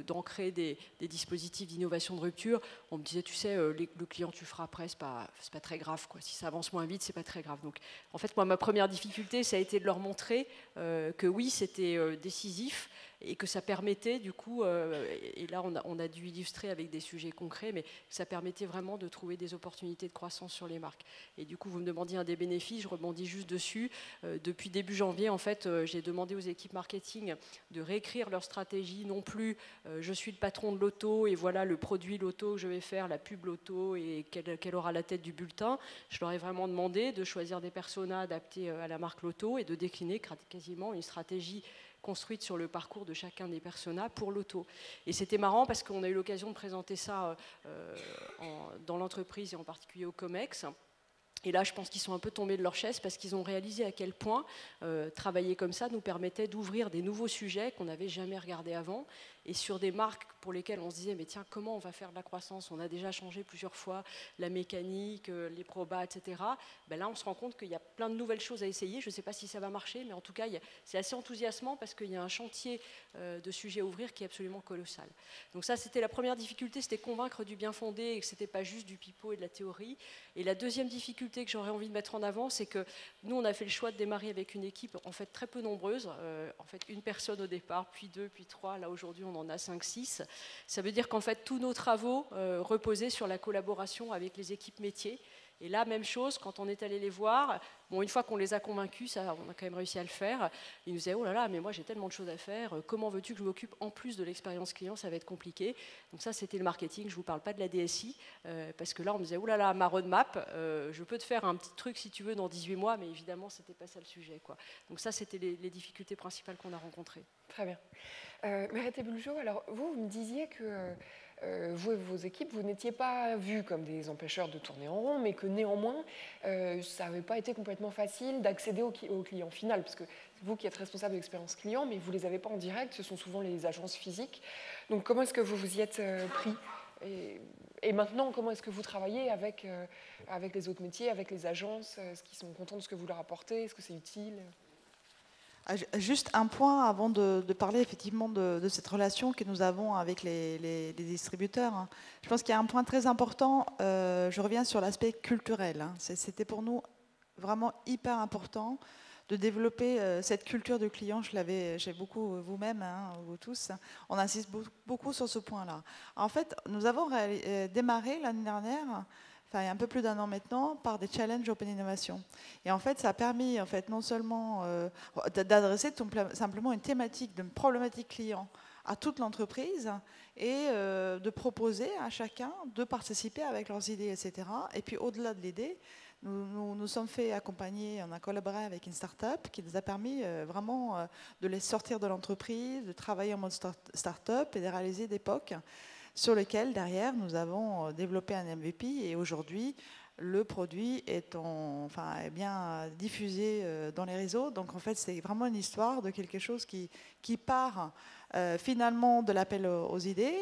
d'ancrer des dispositifs d'innovation de rupture. On me disait, tu sais, le client tu feras après, c'est pas très grave, quoi. Si ça avance moins vite, c'est pas très grave. Donc en fait, moi ma première difficulté, ça a été de leur montrer que oui, c'était décisif, et que ça permettait du coup, et là on a dû illustrer avec des sujets concrets, mais ça permettait vraiment de trouver des opportunités de croissance sur les marques. Et du coup, vous me demandiez un des bénéfices, je rebondis juste dessus. Depuis début janvier, en fait, j'ai demandé aux équipes marketing de réécrire leur stratégie, non plus je suis le patron de l'auto et voilà le produit l'auto que je vais faire, la pub l'auto et quelle aura la tête du bulletin. Je leur ai vraiment demandé de choisir des personas adaptés à la marque l'auto et de décliner quasiment une stratégie construite sur le parcours de chacun des personas pour l'auto. Et c'était marrant parce qu'on a eu l'occasion de présenter ça dans l'entreprise et en particulier au COMEX. Et là, je pense qu'ils sont un peu tombés de leur chaise parce qu'ils ont réalisé à quel point travailler comme ça nous permettait d'ouvrir des nouveaux sujets qu'on n'avait jamais regardés avant, et sur des marques pour lesquelles on se disait mais tiens, comment on va faire de la croissance? On a déjà changé plusieurs fois la mécanique, les probas, etc. Ben là, on se rend compte qu'il y a plein de nouvelles choses à essayer. Je ne sais pas si ça va marcher, mais en tout cas, c'est assez enthousiasmant parce qu'il y a un chantier de sujets à ouvrir qui est absolument colossal. Donc ça, c'était la première difficulté, c'était convaincre du bien fondé et que ce n'était pas juste du pipeau et de la théorie. Et la deuxième difficulté que j'aurais envie de mettre en avant, c'est que nous, on a fait le choix de démarrer avec une équipe en fait très peu nombreuse, en fait une personne au départ, puis deux, puis trois. Là aujourd'hui, on en a 5-6. Ça veut dire qu'en fait tous nos travaux reposaient sur la collaboration avec les équipes métiers. Et là, même chose, quand on est allé les voir, Bon, une fois qu'on les a convaincus, ça, on a quand même réussi à le faire. Ils nous disaient, oh là là, mais moi j'ai tellement de choses à faire, comment veux-tu que je m'occupe en plus de l'expérience client, ça va être compliqué. Donc ça, c'était le marketing, je ne vous parle pas de la DSI, parce que là, on me disait, oh là là, ma roadmap, je peux te faire un petit truc si tu veux dans 18 mois, mais évidemment, ce n'était pas ça le sujet, quoi. Donc ça, c'était les difficultés principales qu'on a rencontrées. Très bien. Merethe Buljo, alors vous me disiez que vous et vos équipes, vous n'étiez pas vus comme des empêcheurs de tourner en rond, mais que néanmoins, ça n'avait pas été complètement facile d'accéder au client final, parce que c'est vous qui êtes responsable de l'expérience client, mais vous ne les avez pas en direct, ce sont souvent les agences physiques. Donc comment est-ce que vous vous y êtes pris et maintenant, comment est-ce que vous travaillez avec les autres métiers, avec les agences? Est-ce qu'ils sont contents de ce que vous leur apportez? Est-ce que c'est utile? Juste un point avant de parler effectivement de cette relation que nous avons avec les distributeurs. Je pense qu'il y a un point très important, je reviens sur l'aspect culturel. C'était pour nous vraiment hyper important de développer cette culture de client. J'ai beaucoup, vous-même, vous tous, on insiste beaucoup sur ce point-là. En fait, nous avons démarré l'année dernière, enfin il y a un peu plus d'1 an maintenant, par des challenges Open Innovation. Et en fait, ça a permis en fait, non seulement d'adresser simplement une thématique, une problématique client à toute l'entreprise et de proposer à chacun de participer avec leurs idées, etc. Et puis au-delà de l'idée, nous sommes fait accompagner, on a collaboré avec une start-up qui nous a permis vraiment de les sortir de l'entreprise, de travailler en mode start-up et de réaliser des POC sur lesquels, derrière, nous avons développé un MVP et aujourd'hui, le produit est bien diffusé dans les réseaux. Donc, en fait, c'est vraiment une histoire de quelque chose qui part finalement de l'appel aux idées.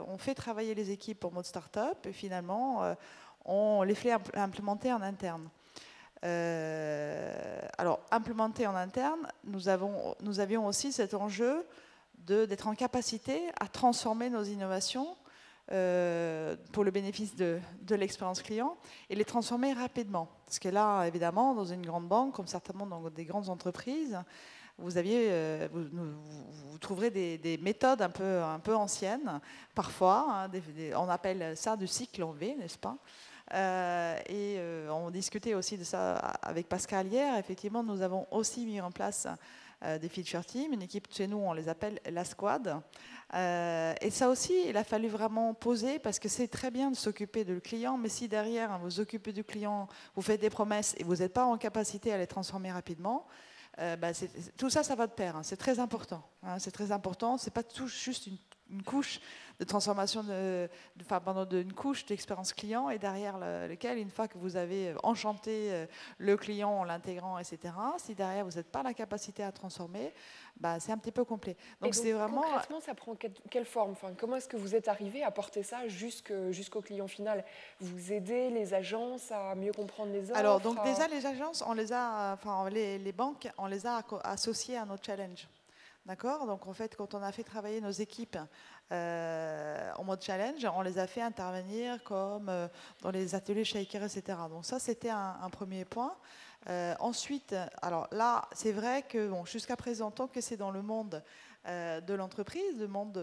On fait travailler les équipes en mode start-up et finalement, on les fait implémenter en interne. Alors, implémenter en interne, nous avions aussi cet enjeu d'être en capacité à transformer nos innovations pour le bénéfice de l'expérience client et les transformer rapidement. Parce que là, évidemment, dans une grande banque, comme certainement dans des grandes entreprises, vous trouverez des méthodes un peu anciennes, parfois. On appelle ça du cycle en V, n'est-ce pas? On discutait aussi de ça avec Pascal hier. Effectivement, nous avons aussi mis en place des feature teams, une équipe chez nous, on les appelle la squad. Et ça aussi, il a fallu vraiment poser, parce que c'est très bien de s'occuper du client, mais si derrière, vous occupez du client, vous faites des promesses et vous n'êtes pas en capacité à les transformer rapidement, tout ça, ça va de pair. C'est très important. C'est très important. C'est pas juste une couche de transformation d'une couche d'expérience client et derrière lequel, une fois que vous avez enchanté le client en l'intégrant, etc., si derrière vous n'êtes pas la capacité à transformer, c'est un petit peu complet. Donc c'est vraiment... Concrètement, ça prend quelle forme? Comment est-ce que vous êtes arrivé à porter ça jusqu'au client final? Vous aidez les agences à mieux comprendre les offres? Alors, donc déjà, les agences, les banques, on les a associées à notre challenge. D'accord? Donc, en fait, quand on a fait travailler nos équipes en mode challenge, on les a fait intervenir comme dans les ateliers Shaker, etc. Donc, ça, c'était un premier point. Ensuite, alors là, c'est vrai que jusqu'à présent, tant que c'est dans le monde de l'entreprise, le monde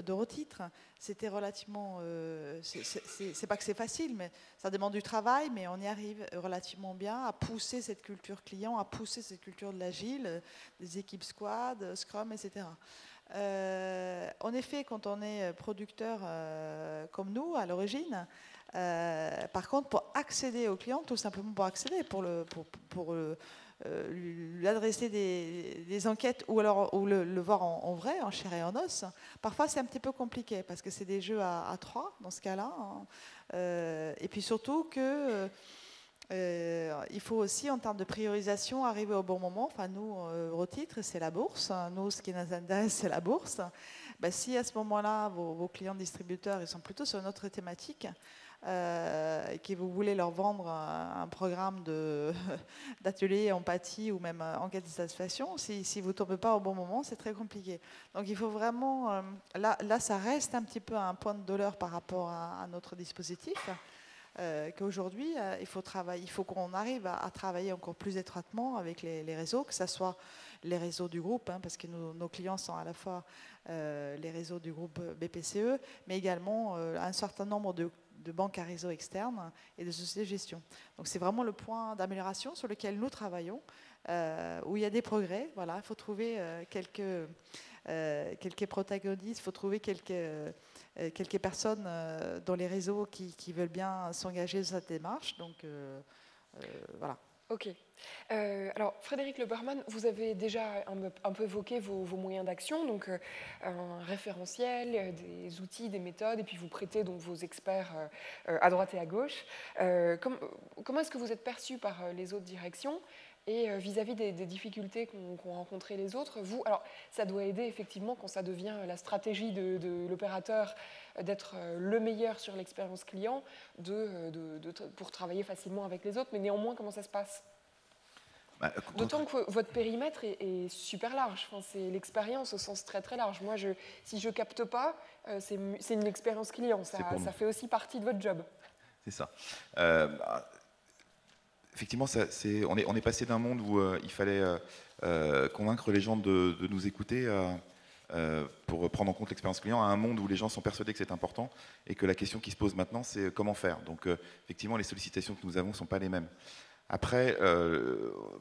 d'Eurotitre, c'était relativement... c'est pas que c'est facile, mais ça demande du travail, mais on y arrive relativement bien à pousser cette culture client, à pousser cette culture de l'agile, des équipes squad, Scrum, etc. En effet, quand on est producteur comme nous, à l'origine, par contre, pour accéder au client, tout simplement pour accéder, pour lui adresser des enquêtes ou le voir en vrai, en chair et en os, parfois c'est un petit peu compliqué parce que c'est des jeux à 3 dans ce cas-là. Et puis surtout que il faut aussi, en termes de priorisation, arriver au bon moment. Enfin, nous, Eurotitre, c'est la bourse. Nous, ce qui nous intéresse, c'est la bourse. Si à ce moment-là, vos clients distributeurs, ils sont plutôt sur une autre thématique, et que vous voulez leur vendre un programme d'atelier empathie ou même enquête de satisfaction, si vous ne tombez pas au bon moment, c'est très compliqué. Donc il faut vraiment... Là, ça reste un petit peu un point de douleur par rapport à notre dispositif, qu'aujourd'hui, il faut qu'on arrive à travailler encore plus étroitement avec les réseaux, que ce soit les réseaux du groupe, parce que nos clients sont à la fois les réseaux du groupe BPCE, mais également un certain nombre de banques à réseau externe et de sociétés de gestion. Donc c'est vraiment le point d'amélioration sur lequel nous travaillons, où il y a des progrès. Voilà, il faut trouver quelques protagonistes, il faut trouver quelques personnes dans les réseaux qui veulent bien s'engager dans cette démarche. Donc voilà. Ok. Alors, Frédéric Leberman, vous avez déjà un peu évoqué vos moyens d'action, donc un référentiel, des outils, des méthodes, et puis vous prêtez donc vos experts à droite et à gauche. Comment est-ce que vous êtes perçu par les autres directions et vis-à-vis des difficultés qu'ont rencontrées les autres, vous, alors ça doit aider effectivement quand ça devient la stratégie de l'opérateur d'être le meilleur sur l'expérience client pour travailler facilement avec les autres, mais néanmoins, comment ça se passe? D'autant que votre périmètre est super large, enfin, c'est l'expérience au sens très très large. Moi, si je ne capte pas, c'est une expérience client, ça fait aussi partie de votre job. C'est ça. Effectivement, on est passé d'un monde où il fallait convaincre les gens de nous écouter pour prendre en compte l'expérience client, à un monde où les gens sont persuadés que c'est important et que la question qui se pose maintenant, c'est comment faire. Donc, effectivement, les sollicitations que nous avons ne sont pas les mêmes. Après,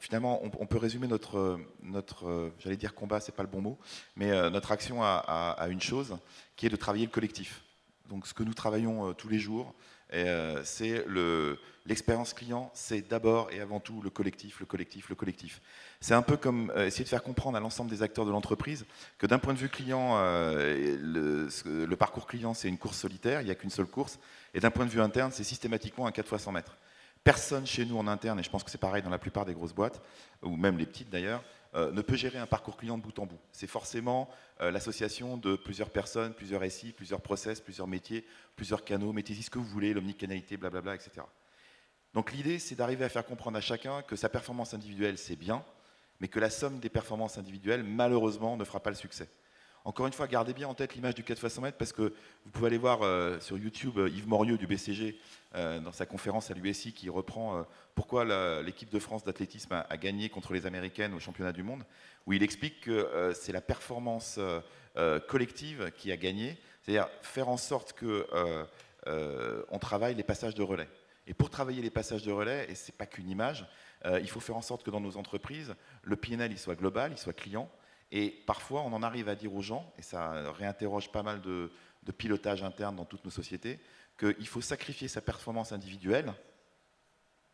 finalement, on peut résumer notre j'allais dire combat, c'est pas le bon mot, mais notre action à une chose, qui est de travailler le collectif. Donc, ce que nous travaillons tous les jours, c'est l'expérience client, c'est d'abord et avant tout le collectif, le collectif, le collectif. C'est un peu comme essayer de faire comprendre à l'ensemble des acteurs de l'entreprise que d'un point de vue client, le parcours client, c'est une course solitaire, il n'y a qu'une seule course, et d'un point de vue interne, c'est systématiquement un 4 fois 100 mètres. Personne chez nous en interne, et je pense que c'est pareil dans la plupart des grosses boîtes, ou même les petites d'ailleurs, ne peut gérer un parcours client de bout en bout. C'est forcément l'association de plusieurs personnes, plusieurs SI, plusieurs process, plusieurs métiers, plusieurs canaux, mettez-y ce que vous voulez, l'omnicanalité, blablabla, etc. Donc l'idée, c'est d'arriver à faire comprendre à chacun que sa performance individuelle, c'est bien, mais que la somme des performances individuelles, malheureusement, ne fera pas le succès. Encore une fois, gardez bien en tête l'image du 4 x 100 mètres parce que vous pouvez aller voir sur YouTube Yves Morieux du BCG dans sa conférence à l'USI qui reprend pourquoi l'équipe de France d'athlétisme a gagné contre les Américaines au championnat du monde, où il explique que c'est la performance collective qui a gagné, c'est-à-dire faire en sorte qu'on travaille les passages de relais. Et pour travailler les passages de relais, et ce n'est pas qu'une image, il faut faire en sorte que dans nos entreprises, le PNL il soit global, il soit client. Et parfois, on en arrive à dire aux gens, et ça réinterroge pas mal de pilotage interne dans toutes nos sociétés, qu'il faut sacrifier sa performance individuelle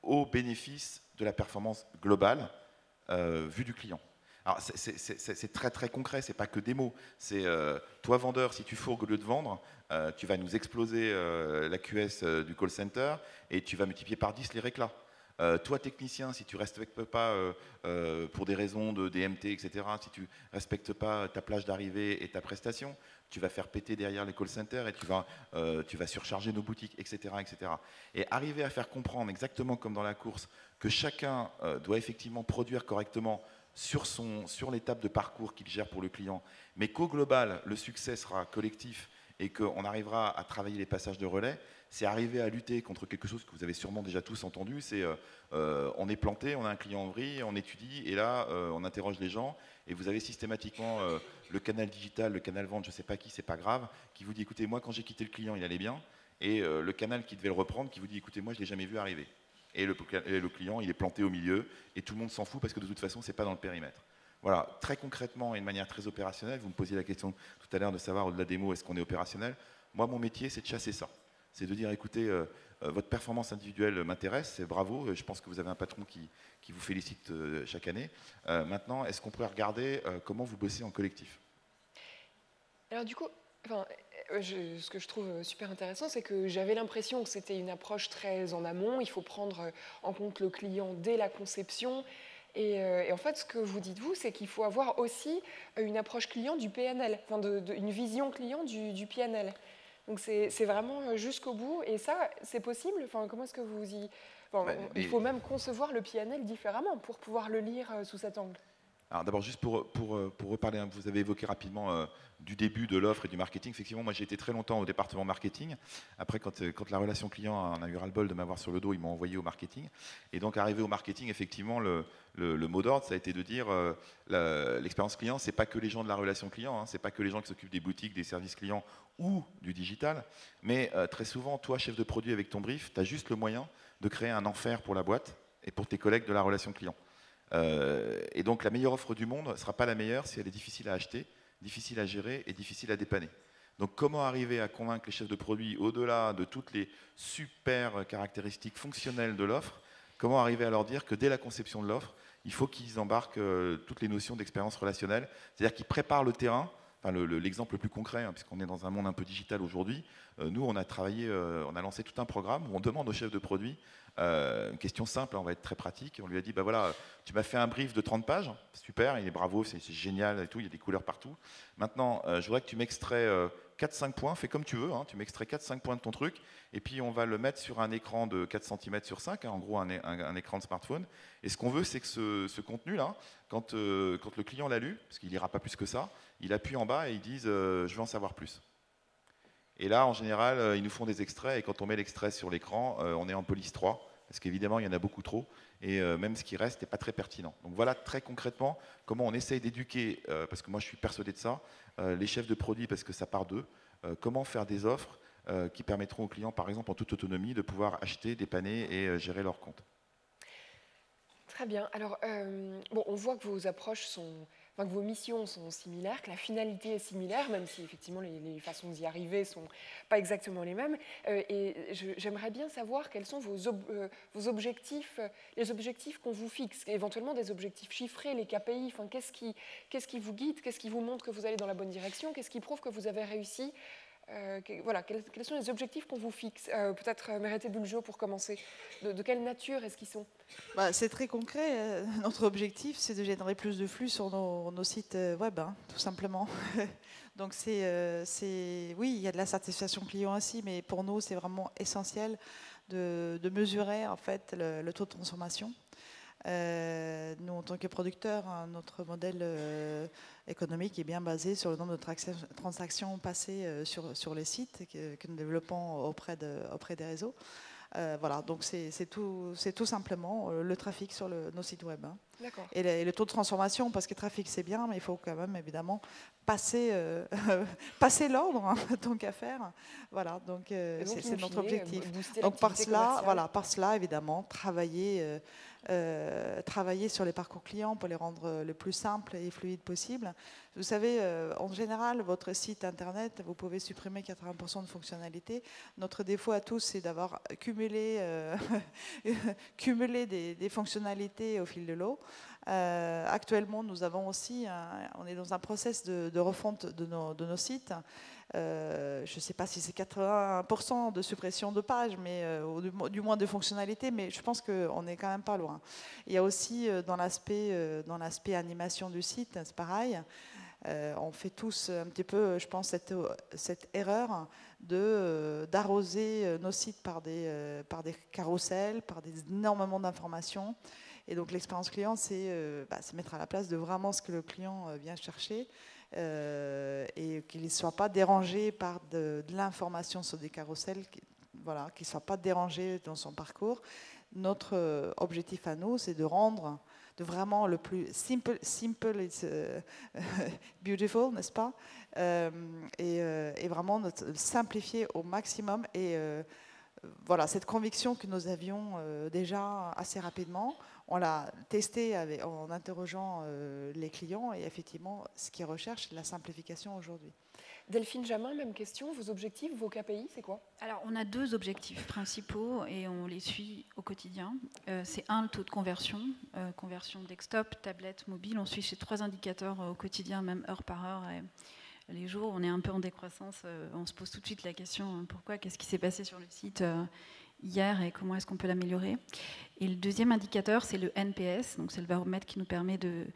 au bénéfice de la performance globale vue du client. Alors, c'est très très concret, c'est pas que des mots. C'est toi vendeur, si tu fourgues au lieu de vendre, tu vas nous exploser la QS du call center et tu vas multiplier par 10 les réclats. Toi, technicien, si tu ne respectes pas, pour des raisons de DMT, etc., si tu ne respectes pas ta plage d'arrivée et ta prestation, tu vas faire péter derrière les call centers et tu vas surcharger nos boutiques, etc., etc. Et arriver à faire comprendre, exactement comme dans la course, que chacun doit effectivement produire correctement sur l'étape de parcours qu'il gère pour le client, mais qu'au global, le succès sera collectif et qu'on arrivera à travailler les passages de relais, c'est arriver à lutter contre quelque chose que vous avez sûrement déjà tous entendu, c'est on est planté, on a un client en vrille, on étudie, et là, on interroge les gens, et vous avez systématiquement le canal digital, le canal vente, je ne sais pas qui, c'est pas grave, qui vous dit, écoutez, moi, quand j'ai quitté le client, il allait bien, et le canal qui devait le reprendre, qui vous dit, écoutez, moi, je ne l'ai jamais vu arriver. Et le client, il est planté au milieu, et tout le monde s'en fout, parce que de toute façon, ce n'est pas dans le périmètre. Voilà, très concrètement et de manière très opérationnelle, vous me posiez la question tout à l'heure de savoir, au-delà des mots, est-ce qu'on est opérationnel? Moi, mon métier, c'est de chasser ça. C'est de dire, écoutez, votre performance individuelle m'intéresse, c'est bravo, je pense que vous avez un patron qui vous félicite chaque année. Maintenant, est-ce qu'on pourrait regarder comment vous bossez en collectif? Alors du coup, ce que je trouve super intéressant, c'est que j'avais l'impression que c'était une approche très en amont, il faut prendre en compte le client dès la conception. Et en fait, ce que vous dites, vous, c'est qu'il faut avoir aussi une approche client du PNL, enfin une vision client du PNL. Donc c'est vraiment jusqu'au bout. Et ça, c'est possible? Enfin, comment est-ce que vous y... il faut même concevoir le PNL différemment pour pouvoir le lire sous cet angle. Alors d'abord, juste pour reparler, vous avez évoqué rapidement du début de l'offre et du marketing. Effectivement, moi j'ai été très longtemps au département marketing. Après, quand la relation client en a eu ras-le-bol de m'avoir sur le dos, ils m'ont envoyé au marketing. Et donc arrivé au marketing, effectivement, le mot d'ordre, ça a été de dire l'expérience client, c'est pas que les gens de la relation client, hein, c'est pas que les gens qui s'occupent des boutiques, des services clients ou du digital. Mais très souvent, toi, chef de produit avec ton brief, tu as juste le moyen de créer un enfer pour la boîte et pour tes collègues de la relation client. Et donc la meilleure offre du monde ne sera pas la meilleure si elle est difficile à acheter, difficile à gérer et difficile à dépanner. Donc comment arriver à convaincre les chefs de produit, au-delà de toutes les super caractéristiques fonctionnelles de l'offre, comment arriver à leur dire que dès la conception de l'offre, il faut qu'ils embarquent toutes les notions d'expérience relationnelle, c'est-à-dire qu'ils préparent le terrain. Enfin, l'exemple le plus concret, hein, puisqu'on est dans un monde un peu digital aujourd'hui, nous on a travaillé, on a lancé tout un programme où on demande aux chefs de produit une question simple, on va être très pratique. On lui a dit, bah voilà, tu m'as fait un brief de 30 pages, super, il est bravo, c'est génial et tout, il y a des couleurs partout. Maintenant, je voudrais que tu m'extrais 4-5 points, fais comme tu veux, hein, tu m'extrais 4-5 points de ton truc, et puis on va le mettre sur un écran de 4 cm sur 5, hein, en gros un écran de smartphone. Et ce qu'on veut, c'est que ce contenu-là, quand le client l'a lu, parce qu'il n'ira pas plus que ça, il appuie en bas et ils disent je veux en savoir plus. Et là, en général, ils nous font des extraits, et quand on met l'extrait sur l'écran, on est en police 3, parce qu'évidemment, il y en a beaucoup trop, et même ce qui reste n'est pas très pertinent. Donc voilà très concrètement comment on essaye d'éduquer, parce que moi je suis persuadé de ça, les chefs de produits, parce que ça part d'eux, comment faire des offres qui permettront aux clients, par exemple, en toute autonomie, de pouvoir acheter, dépanner et gérer leur compte. Très bien. Alors, bon, on voit que vos approches que vos missions sont similaires, que la finalité est similaire, même si effectivement les façons d'y arriver ne sont pas exactement les mêmes. Et j'aimerais bien savoir quels sont vos objectifs, les objectifs qu'on vous fixe, éventuellement des objectifs chiffrés, les KPI. Enfin, qu'est-ce qui vous guide, qu'est-ce qui vous montre que vous allez dans la bonne direction, qu'est-ce qui prouve que vous avez réussi. Voilà, quels sont les objectifs qu'on vous fixe? Peut-être Merete Buljo pour commencer. De quelle nature est-ce qu'ils sont? C'est très concret. Notre objectif, c'est de générer plus de flux sur nos sites web, hein, tout simplement. Donc oui, il y a de la satisfaction client aussi, mais pour nous, c'est vraiment essentiel de mesurer en fait le taux de transformation. Nous, en tant que producteurs, hein, notre modèle économique est bien basé sur le nombre de transactions passées sur les sites que nous développons auprès des réseaux. Voilà, donc c'est tout simplement le trafic sur nos sites web. Hein. Et le taux de transformation, parce que le trafic c'est bien, mais il faut quand même évidemment passer l'ordre, hein, tant qu'à faire. Voilà, donc c'est notre objectif. Donc par cela, évidemment, travailler sur les parcours clients pour les rendre le plus simples et fluides possible. Vous savez, en général, votre site internet, vous pouvez supprimer 80% de fonctionnalités. Notre défaut à tous, c'est d'avoir cumulé des fonctionnalités au fil de l'eau. Actuellement, nous avons aussi, on est dans un process de refonte de nos sites. Je ne sais pas si c'est 80% de suppression de pages, mais du moins de fonctionnalités, mais je pense qu'on n'est quand même pas loin. Il y a aussi dans l'aspect animation du site, c'est pareil. On fait tous un petit peu, je pense, cette erreur d'arroser nos sites par des carousels, par énormément d'informations. Et donc l'expérience client, c'est se mettre à la place de vraiment ce que le client vient chercher et qu'il ne soit pas dérangé par de l'information sur des carousels, qu'il ne soit pas dérangé dans son parcours. Notre objectif à nous, c'est de rendre vraiment le plus simple is beautiful, n'est-ce pas, et vraiment simplifier au maximum. Et voilà, cette conviction que nous avions déjà assez rapidement, on l'a testé en interrogeant les clients, et effectivement, ce qu'ils recherchent, c'est la simplification aujourd'hui. Delphine Jamin, même question. Vos objectifs, vos KPI, c'est quoi? Alors, on a 2 objectifs principaux et on les suit au quotidien. C'est le taux de conversion, conversion desktop, tablette, mobile. On suit ces 3 indicateurs au quotidien, même heure par heure. Et les jours où on est un peu en décroissance, on se pose tout de suite la question pourquoi, qu'est-ce qui s'est passé sur le site hier et comment est-ce qu'on peut l'améliorer. Et le deuxième indicateur, c'est le NPS, donc c'est le baromètre qui nous permet de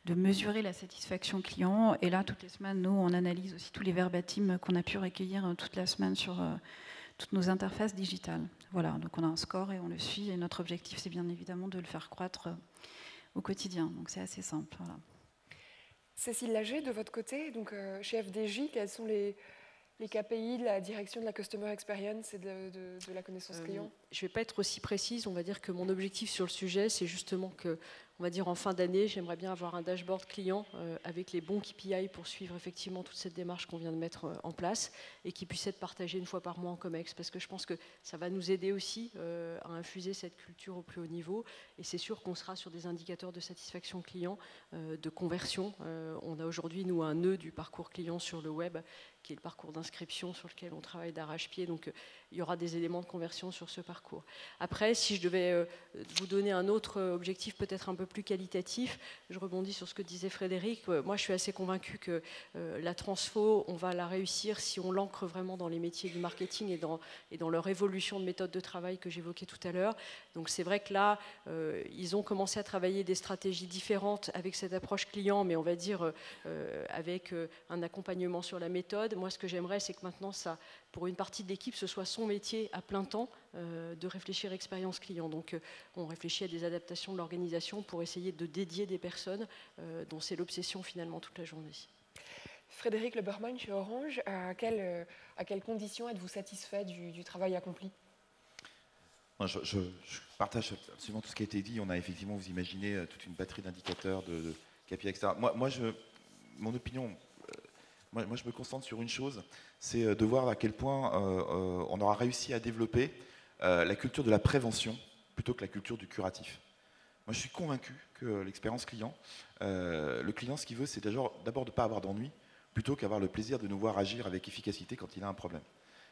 mesurer la satisfaction client. Et là, toutes les semaines, nous, on analyse aussi tous les verbatims qu'on a pu recueillir toute la semaine sur toutes nos interfaces digitales. Voilà, donc on a un score et on le suit. Et notre objectif, c'est bien évidemment de le faire croître au quotidien. Donc c'est assez simple. Voilà. Cécile Lager, de votre côté, donc, chez FDJ, quels sont les KPI de la direction de la Customer Experience et de la connaissance client? Je ne vais pas être aussi précise, on va dire que mon objectif sur le sujet, c'est justement que, on va dire en fin d'année, j'aimerais bien avoir un dashboard client avec les bons KPI pour suivre effectivement toute cette démarche qu'on vient de mettre en place et qui puisse être partagée une fois par mois en COMEX, parce que je pense que ça va nous aider aussi à infuser cette culture au plus haut niveau, et c'est sûr qu'on sera sur des indicateurs de satisfaction client, de conversion. On a aujourd'hui, nous, un nœud du parcours client sur le web, qui est le parcours d'inscription sur lequel on travaille d'arrache-pied, donc il y aura des éléments de conversion sur ce parcours. Après, si je devais vous donner un autre objectif peut-être un peu plus qualitatif, je rebondis sur ce que disait Frédéric. Moi, je suis assez convaincue que la transfo, on va la réussir si on l'ancre vraiment dans les métiers du marketing et dans leur évolution de méthode de travail que j'évoquais tout à l'heure. Donc c'est vrai que là, ils ont commencé à travailler des stratégies différentes avec cette approche client, mais on va dire avec un accompagnement sur la méthode. Moi, ce que j'aimerais, c'est que maintenant, ça, pour une partie de l'équipe, ce soit son métier à plein temps de réfléchir expérience client. Donc, on réfléchit à des adaptations de l'organisation pour essayer de dédier des personnes dont c'est l'obsession finalement toute la journée. Frédéric Leberman, chez Orange, à quelles conditions êtes-vous satisfait du travail accompli? Je partage absolument tout ce qui a été dit. On a effectivement, vous imaginez, toute une batterie d'indicateurs, de KPI, etc. Mon opinion, moi, je me concentre sur une chose, c'est de voir à quel point on aura réussi à développer la culture de la prévention plutôt que la culture du curatif. Moi, je suis convaincu que l'expérience client, le client, ce qu'il veut, c'est d'abord de ne pas avoir d'ennui, plutôt qu'avoir le plaisir de nous voir agir avec efficacité quand il a un problème.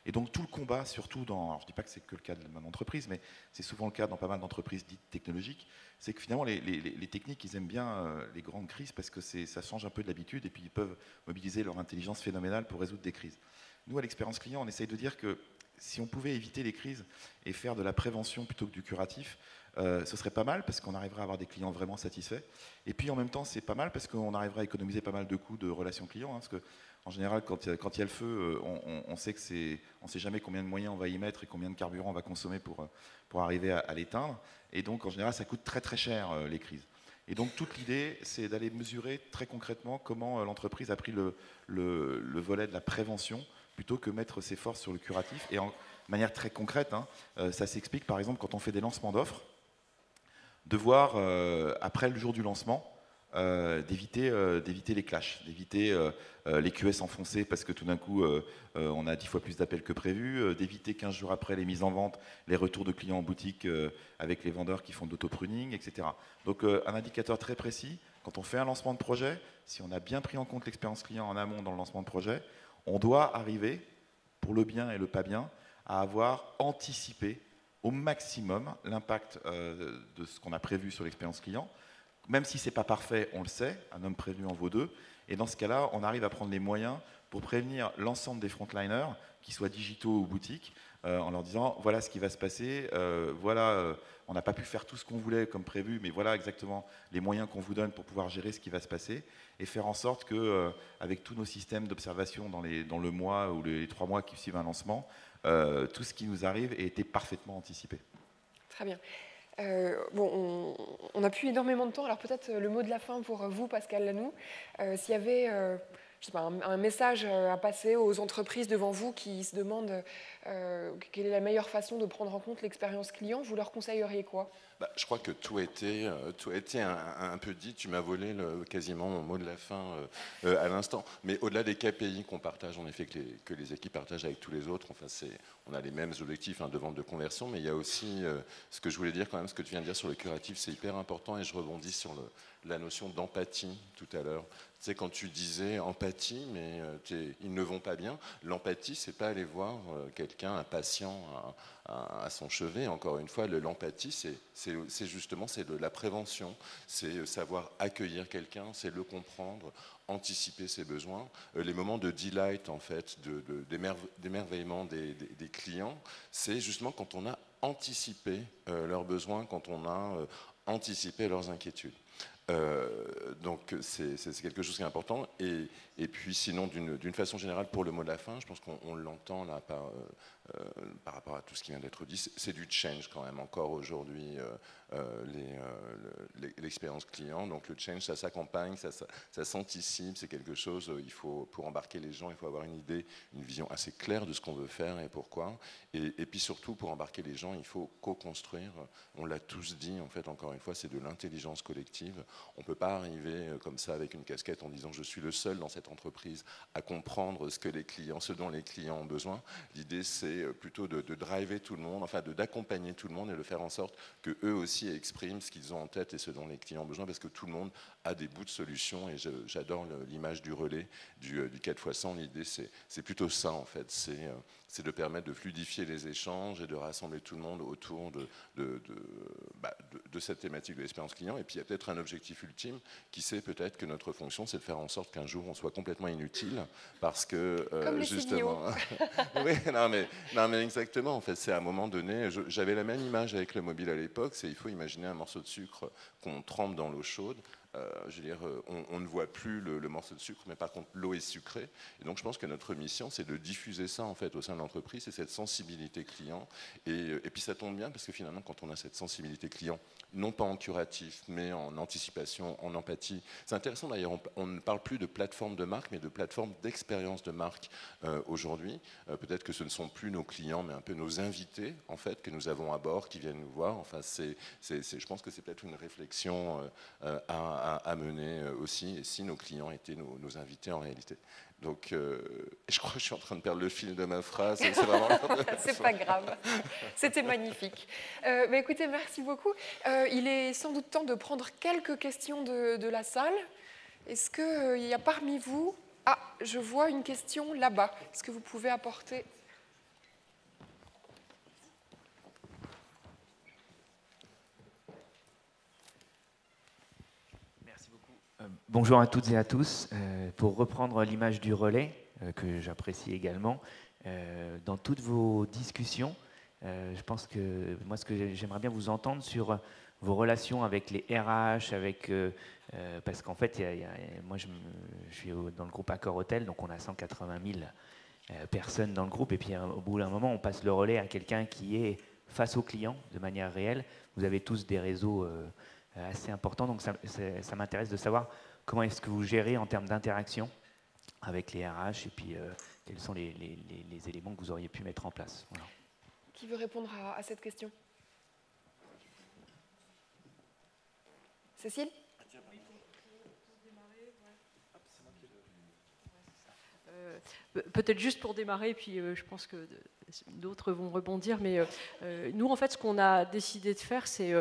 Et donc tout le combat, surtout dans, alors je ne dis pas que c'est que le cas de mon entreprise, mais c'est souvent le cas dans pas mal d'entreprises dites technologiques, c'est que finalement les techniques, ils aiment bien les grandes crises parce que ça change un peu de l'habitude et puis ils peuvent mobiliser leur intelligence phénoménale pour résoudre des crises. Nous, à l'expérience client, on essaye de dire que si on pouvait éviter les crises et faire de la prévention plutôt que du curatif, ce serait pas mal parce qu'on arriverait à avoir des clients vraiment satisfaits. Et puis en même temps, c'est pas mal parce qu'on arriverait à économiser pas mal de coûts de relations clients. Parce que en général, quand il y a le feu, on sait que on sait jamais combien de moyens on va y mettre et combien de carburant on va consommer pour arriver à l'éteindre. Et donc en général, ça coûte très très cher les crises. Et donc toute l'idée, c'est d'aller mesurer très concrètement comment l'entreprise a pris le volet de la prévention plutôt que mettre ses forces sur le curatif. Et en manière très concrète, ça s'explique par exemple quand on fait des lancements d'offres, de voir après le jour du lancement, d'éviter les clashs, d'éviter les QS enfoncés parce que tout d'un coup on a 10 fois plus d'appels que prévu, d'éviter 15 jours après les mises en vente, les retours de clients en boutique avec les vendeurs qui font de l'autopruning, etc. Donc un indicateur très précis, quand on fait un lancement de projet, si on a bien pris en compte l'expérience client en amont dans le lancement de projet, on doit arriver, pour le bien et le pas bien, à avoir anticipé au maximum l'impact de ce qu'on a prévu sur l'expérience client. Même si ce n'est pas parfait, on le sait, un homme prévenu en vaut deux. Et dans ce cas-là, on arrive à prendre les moyens pour prévenir l'ensemble des frontliners, qu'ils soient digitaux ou boutiques, en leur disant voilà ce qui va se passer, on n'a pas pu faire tout ce qu'on voulait comme prévu, mais voilà exactement les moyens qu'on vous donne pour pouvoir gérer ce qui va se passer et faire en sorte que, avec tous nos systèmes d'observation dans le mois ou les 3 mois qui suivent un lancement, tout ce qui nous arrive ait été parfaitement anticipé. Très bien. On n'a plus énormément de temps, alors peut-être le mot de la fin pour vous, Pascal Lanoux. S'il y avait je sais pas, un message à passer aux entreprises devant vous qui se demandent quelle est la meilleure façon de prendre en compte l'expérience client, vous leur conseilleriez quoi? Je crois que tout a été un peu dit. Tu m'as volé quasiment mon mot de la fin à l'instant. Mais au-delà des KPI qu'on partage, en effet, que les équipes partagent avec tous les autres, enfin, on a les mêmes objectifs de vente de conversion, mais il y a aussi ce que je voulais dire quand même, ce que tu viens de dire sur le curatif, c'est hyper important et je rebondis sur la notion d'empathie tout à l'heure. Tu sais, quand tu disais empathie, mais ils ne vont pas bien, l'empathie, c'est pas aller voir quelqu'un, un patient à son chevet. Encore une fois, l'empathie, c'est justement de la prévention, c'est savoir accueillir quelqu'un, c'est le comprendre, anticiper ses besoins. Les moments de delight, en fait, d'émerveillement des clients, c'est justement quand on a anticipé leurs besoins, quand on a anticipé leurs inquiétudes. Donc c'est quelque chose qui est important et puis sinon d'une façon générale pour le mot de la fin, je pense qu'on l'entend là par rapport à tout ce qui vient d'être dit, c'est du change quand même encore aujourd'hui, l'expérience client. Donc le change, ça s'accompagne, ça s'anticipe, c'est quelque chose, pour embarquer les gens, il faut avoir une idée, une vision assez claire de ce qu'on veut faire et pourquoi. Et puis surtout, pour embarquer les gens, il faut co-construire. On l'a tous dit, en fait, encore une fois, c'est de l'intelligence collective. On ne peut pas arriver comme ça avec une casquette en disant je suis le seul dans cette entreprise à comprendre ce dont les clients ont besoin. L'idée, c'est plutôt de driver tout le monde, enfin d'accompagner tout le monde et de faire en sorte qu'eux aussi expriment ce qu'ils ont en tête et ce dont les clients ont besoin, parce que tout le monde a des bouts de solutions. Et j'adore l'image du relais, du 4x100. L'idée, c'est plutôt ça, en fait. C'est de permettre de fluidifier les échanges et de rassembler tout le monde autour de cette thématique de l'expérience client. Et puis il y a peut-être un objectif ultime qui c'est peut-être que notre fonction, c'est de faire en sorte qu'un jour on soit complètement inutile, parce que comme les justement, oui, non mais exactement. En fait, c'est à un moment donné, j'avais la même image avec le mobile à l'époque. C'est il faut imaginer un morceau de sucre qu'on trempe dans l'eau chaude. Je veux dire, on ne voit plus le morceau de sucre, mais par contre l'eau est sucrée. Et donc je pense que notre mission, c'est de diffuser ça en fait au sein de l'entreprise, c'est cette sensibilité client. Et puis ça tombe bien parce que finalement, quand on a cette sensibilité client, non pas en curatif, mais en anticipation, en empathie. C'est intéressant d'ailleurs, on ne parle plus de plateforme de marque, mais de plateforme d'expérience de marque aujourd'hui. Peut-être que ce ne sont plus nos clients, mais un peu nos invités en fait que nous avons à bord, qui viennent nous voir. Enfin, je pense que c'est peut-être une réflexion à mener aussi, et si nos clients étaient nos invités en réalité. Donc, je crois que je suis en train de perdre le fil de ma phrase. C'est vraiment... C'est pas grave. C'était magnifique. Mais écoutez, merci beaucoup. Il est sans doute temps de prendre quelques questions de la salle. Est-ce qu'il y a parmi vous... Ah, je vois une question là-bas. Est-ce que vous pouvez apporter... Bonjour à toutes et à tous. Pour reprendre l'image du relais, que j'apprécie également, dans toutes vos discussions, je pense que moi, ce que j'aimerais bien vous entendre sur vos relations avec les RH, parce qu'en fait, moi, je suis dans le groupe Accor Hotel, donc on a 180 000 personnes dans le groupe, et puis au bout d'un moment, on passe le relais à quelqu'un qui est face aux clients de manière réelle. Vous avez tous des réseaux assez importants, donc ça m'intéresse de savoir comment est-ce que vous gérez en termes d'interaction avec les RH, et puis quels sont les éléments que vous auriez pu mettre en place. Voilà. Qui veut répondre à cette question? Cécile? Peut-être juste pour démarrer, puis je pense que d'autres vont rebondir, mais nous, en fait, ce qu'on a décidé de faire, c'est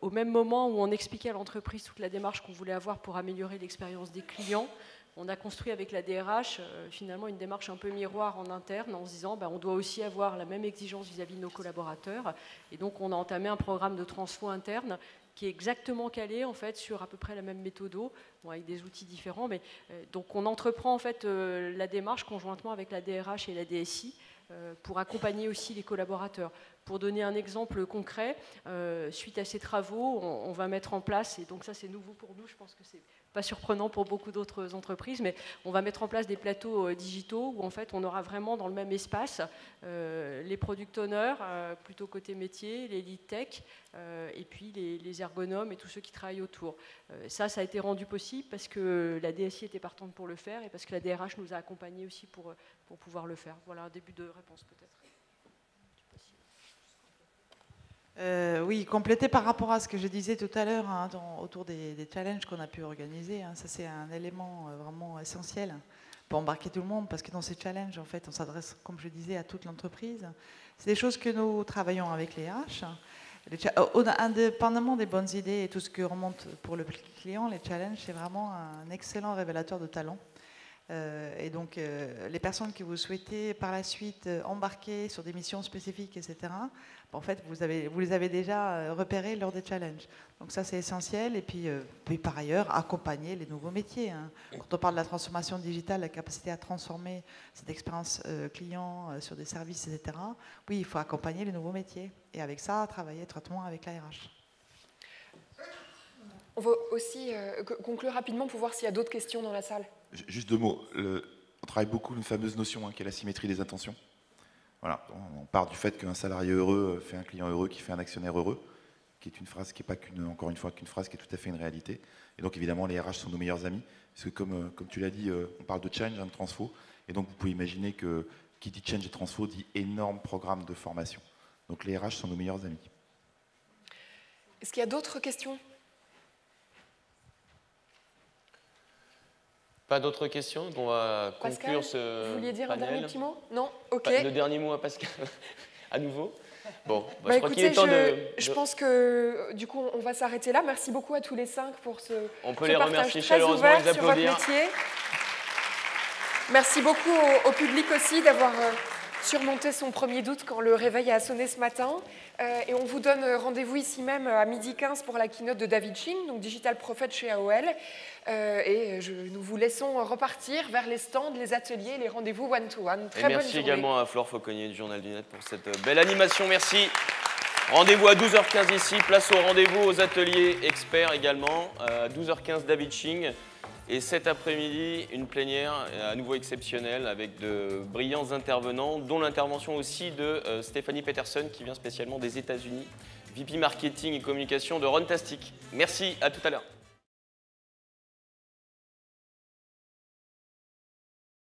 au même moment où on expliquait à l'entreprise toute la démarche qu'on voulait avoir pour améliorer l'expérience des clients, on a construit avec la DRH finalement une démarche un peu miroir en interne, en se disant on doit aussi avoir la même exigence vis-à-vis de nos collaborateurs, et donc on a entamé un programme de transfo interne qui est exactement calé en fait sur à peu près la même méthode, avec des outils différents, mais donc on entreprend en fait la démarche conjointement avec la DRH et la DSI pour accompagner aussi les collaborateurs. Pour donner un exemple concret, suite à ces travaux, on va mettre en place, et donc ça c'est nouveau pour nous, je pense que c'est pas surprenant pour beaucoup d'autres entreprises, mais on va mettre en place des plateaux digitaux où en fait on aura vraiment dans le même espace les product owners, plutôt côté métier, les lead tech, et puis les ergonomes et tous ceux qui travaillent autour. Ça a été rendu possible parce que la DSI était partante pour le faire et parce que la DRH nous a accompagnés aussi pour pouvoir le faire. Voilà un début de réponse peut-être. Oui, compléter par rapport à ce que je disais tout à l'heure autour des challenges qu'on a pu organiser. Ça, c'est un élément vraiment essentiel pour embarquer tout le monde, parce que dans ces challenges, en fait, on s'adresse, comme je disais, à toute l'entreprise. C'est des choses que nous travaillons avec les RH. Indépendamment des bonnes idées et tout ce que remonte pour le client, les challenges, c'est vraiment un excellent révélateur de talent. Et donc, les personnes que vous souhaitez par la suite embarquer sur des missions spécifiques, etc., en fait, vous les avez déjà repérés lors des challenges. Donc ça, c'est essentiel. Et puis par ailleurs, accompagner les nouveaux métiers. Quand on parle de la transformation digitale, la capacité à transformer cette expérience client sur des services, etc., oui, il faut accompagner les nouveaux métiers. Et avec ça, travailler étroitement avec la RH. On va aussi conclure rapidement pour voir s'il y a d'autres questions dans la salle. Juste deux mots. On travaille beaucoup une fameuse notion qui est la symétrie des intentions. Voilà, on part du fait qu'un salarié heureux fait un client heureux qui fait un actionnaire heureux, qui est une phrase qui n'est pas encore une fois qu'une phrase qui est tout à fait une réalité. Et donc évidemment les RH sont nos meilleurs amis, parce que comme tu l'as dit, on parle de change, de transfo, et donc vous pouvez imaginer que qui dit change et transfo dit énorme programme de formation. Donc les RH sont nos meilleurs amis. Est-ce qu'il y a d'autres questions? Pas d'autres questions? On va Pascal, conclure ce vous vouliez dire panel. un dernier petit mot? Non? Ok. Le dernier mot à Pascal, à nouveau. Bon, Bah je crois qu'il est temps je pense que du coup on va s'arrêter là. Merci beaucoup à tous les 5 pour ce On peut ce les partage remercier très chaleureusement, ouvert les sur votre applaudir. métier. Merci beaucoup au public aussi d'avoir surmonté son premier doute quand le réveil a sonné ce matin. Et on vous donne rendez-vous ici même à 12h15 pour la keynote de David Ching, donc Digital Prophet chez AOL. Nous vous laissons repartir vers les stands, les ateliers, les rendez-vous one-to-one. Très bonne journée. Merci également à Flore Fauconnier du Journal du Net pour cette belle animation. Merci. Rendez-vous à 12h15 ici. Place au rendez-vous aux ateliers experts également. À 12h15, David Ching. Et cet après-midi, une plénière à nouveau exceptionnelle avec de brillants intervenants, dont l'intervention aussi de Stéphanie Peterson qui vient spécialement des États-Unis, VP Marketing et Communication de Runtastic. Merci, à tout à l'heure.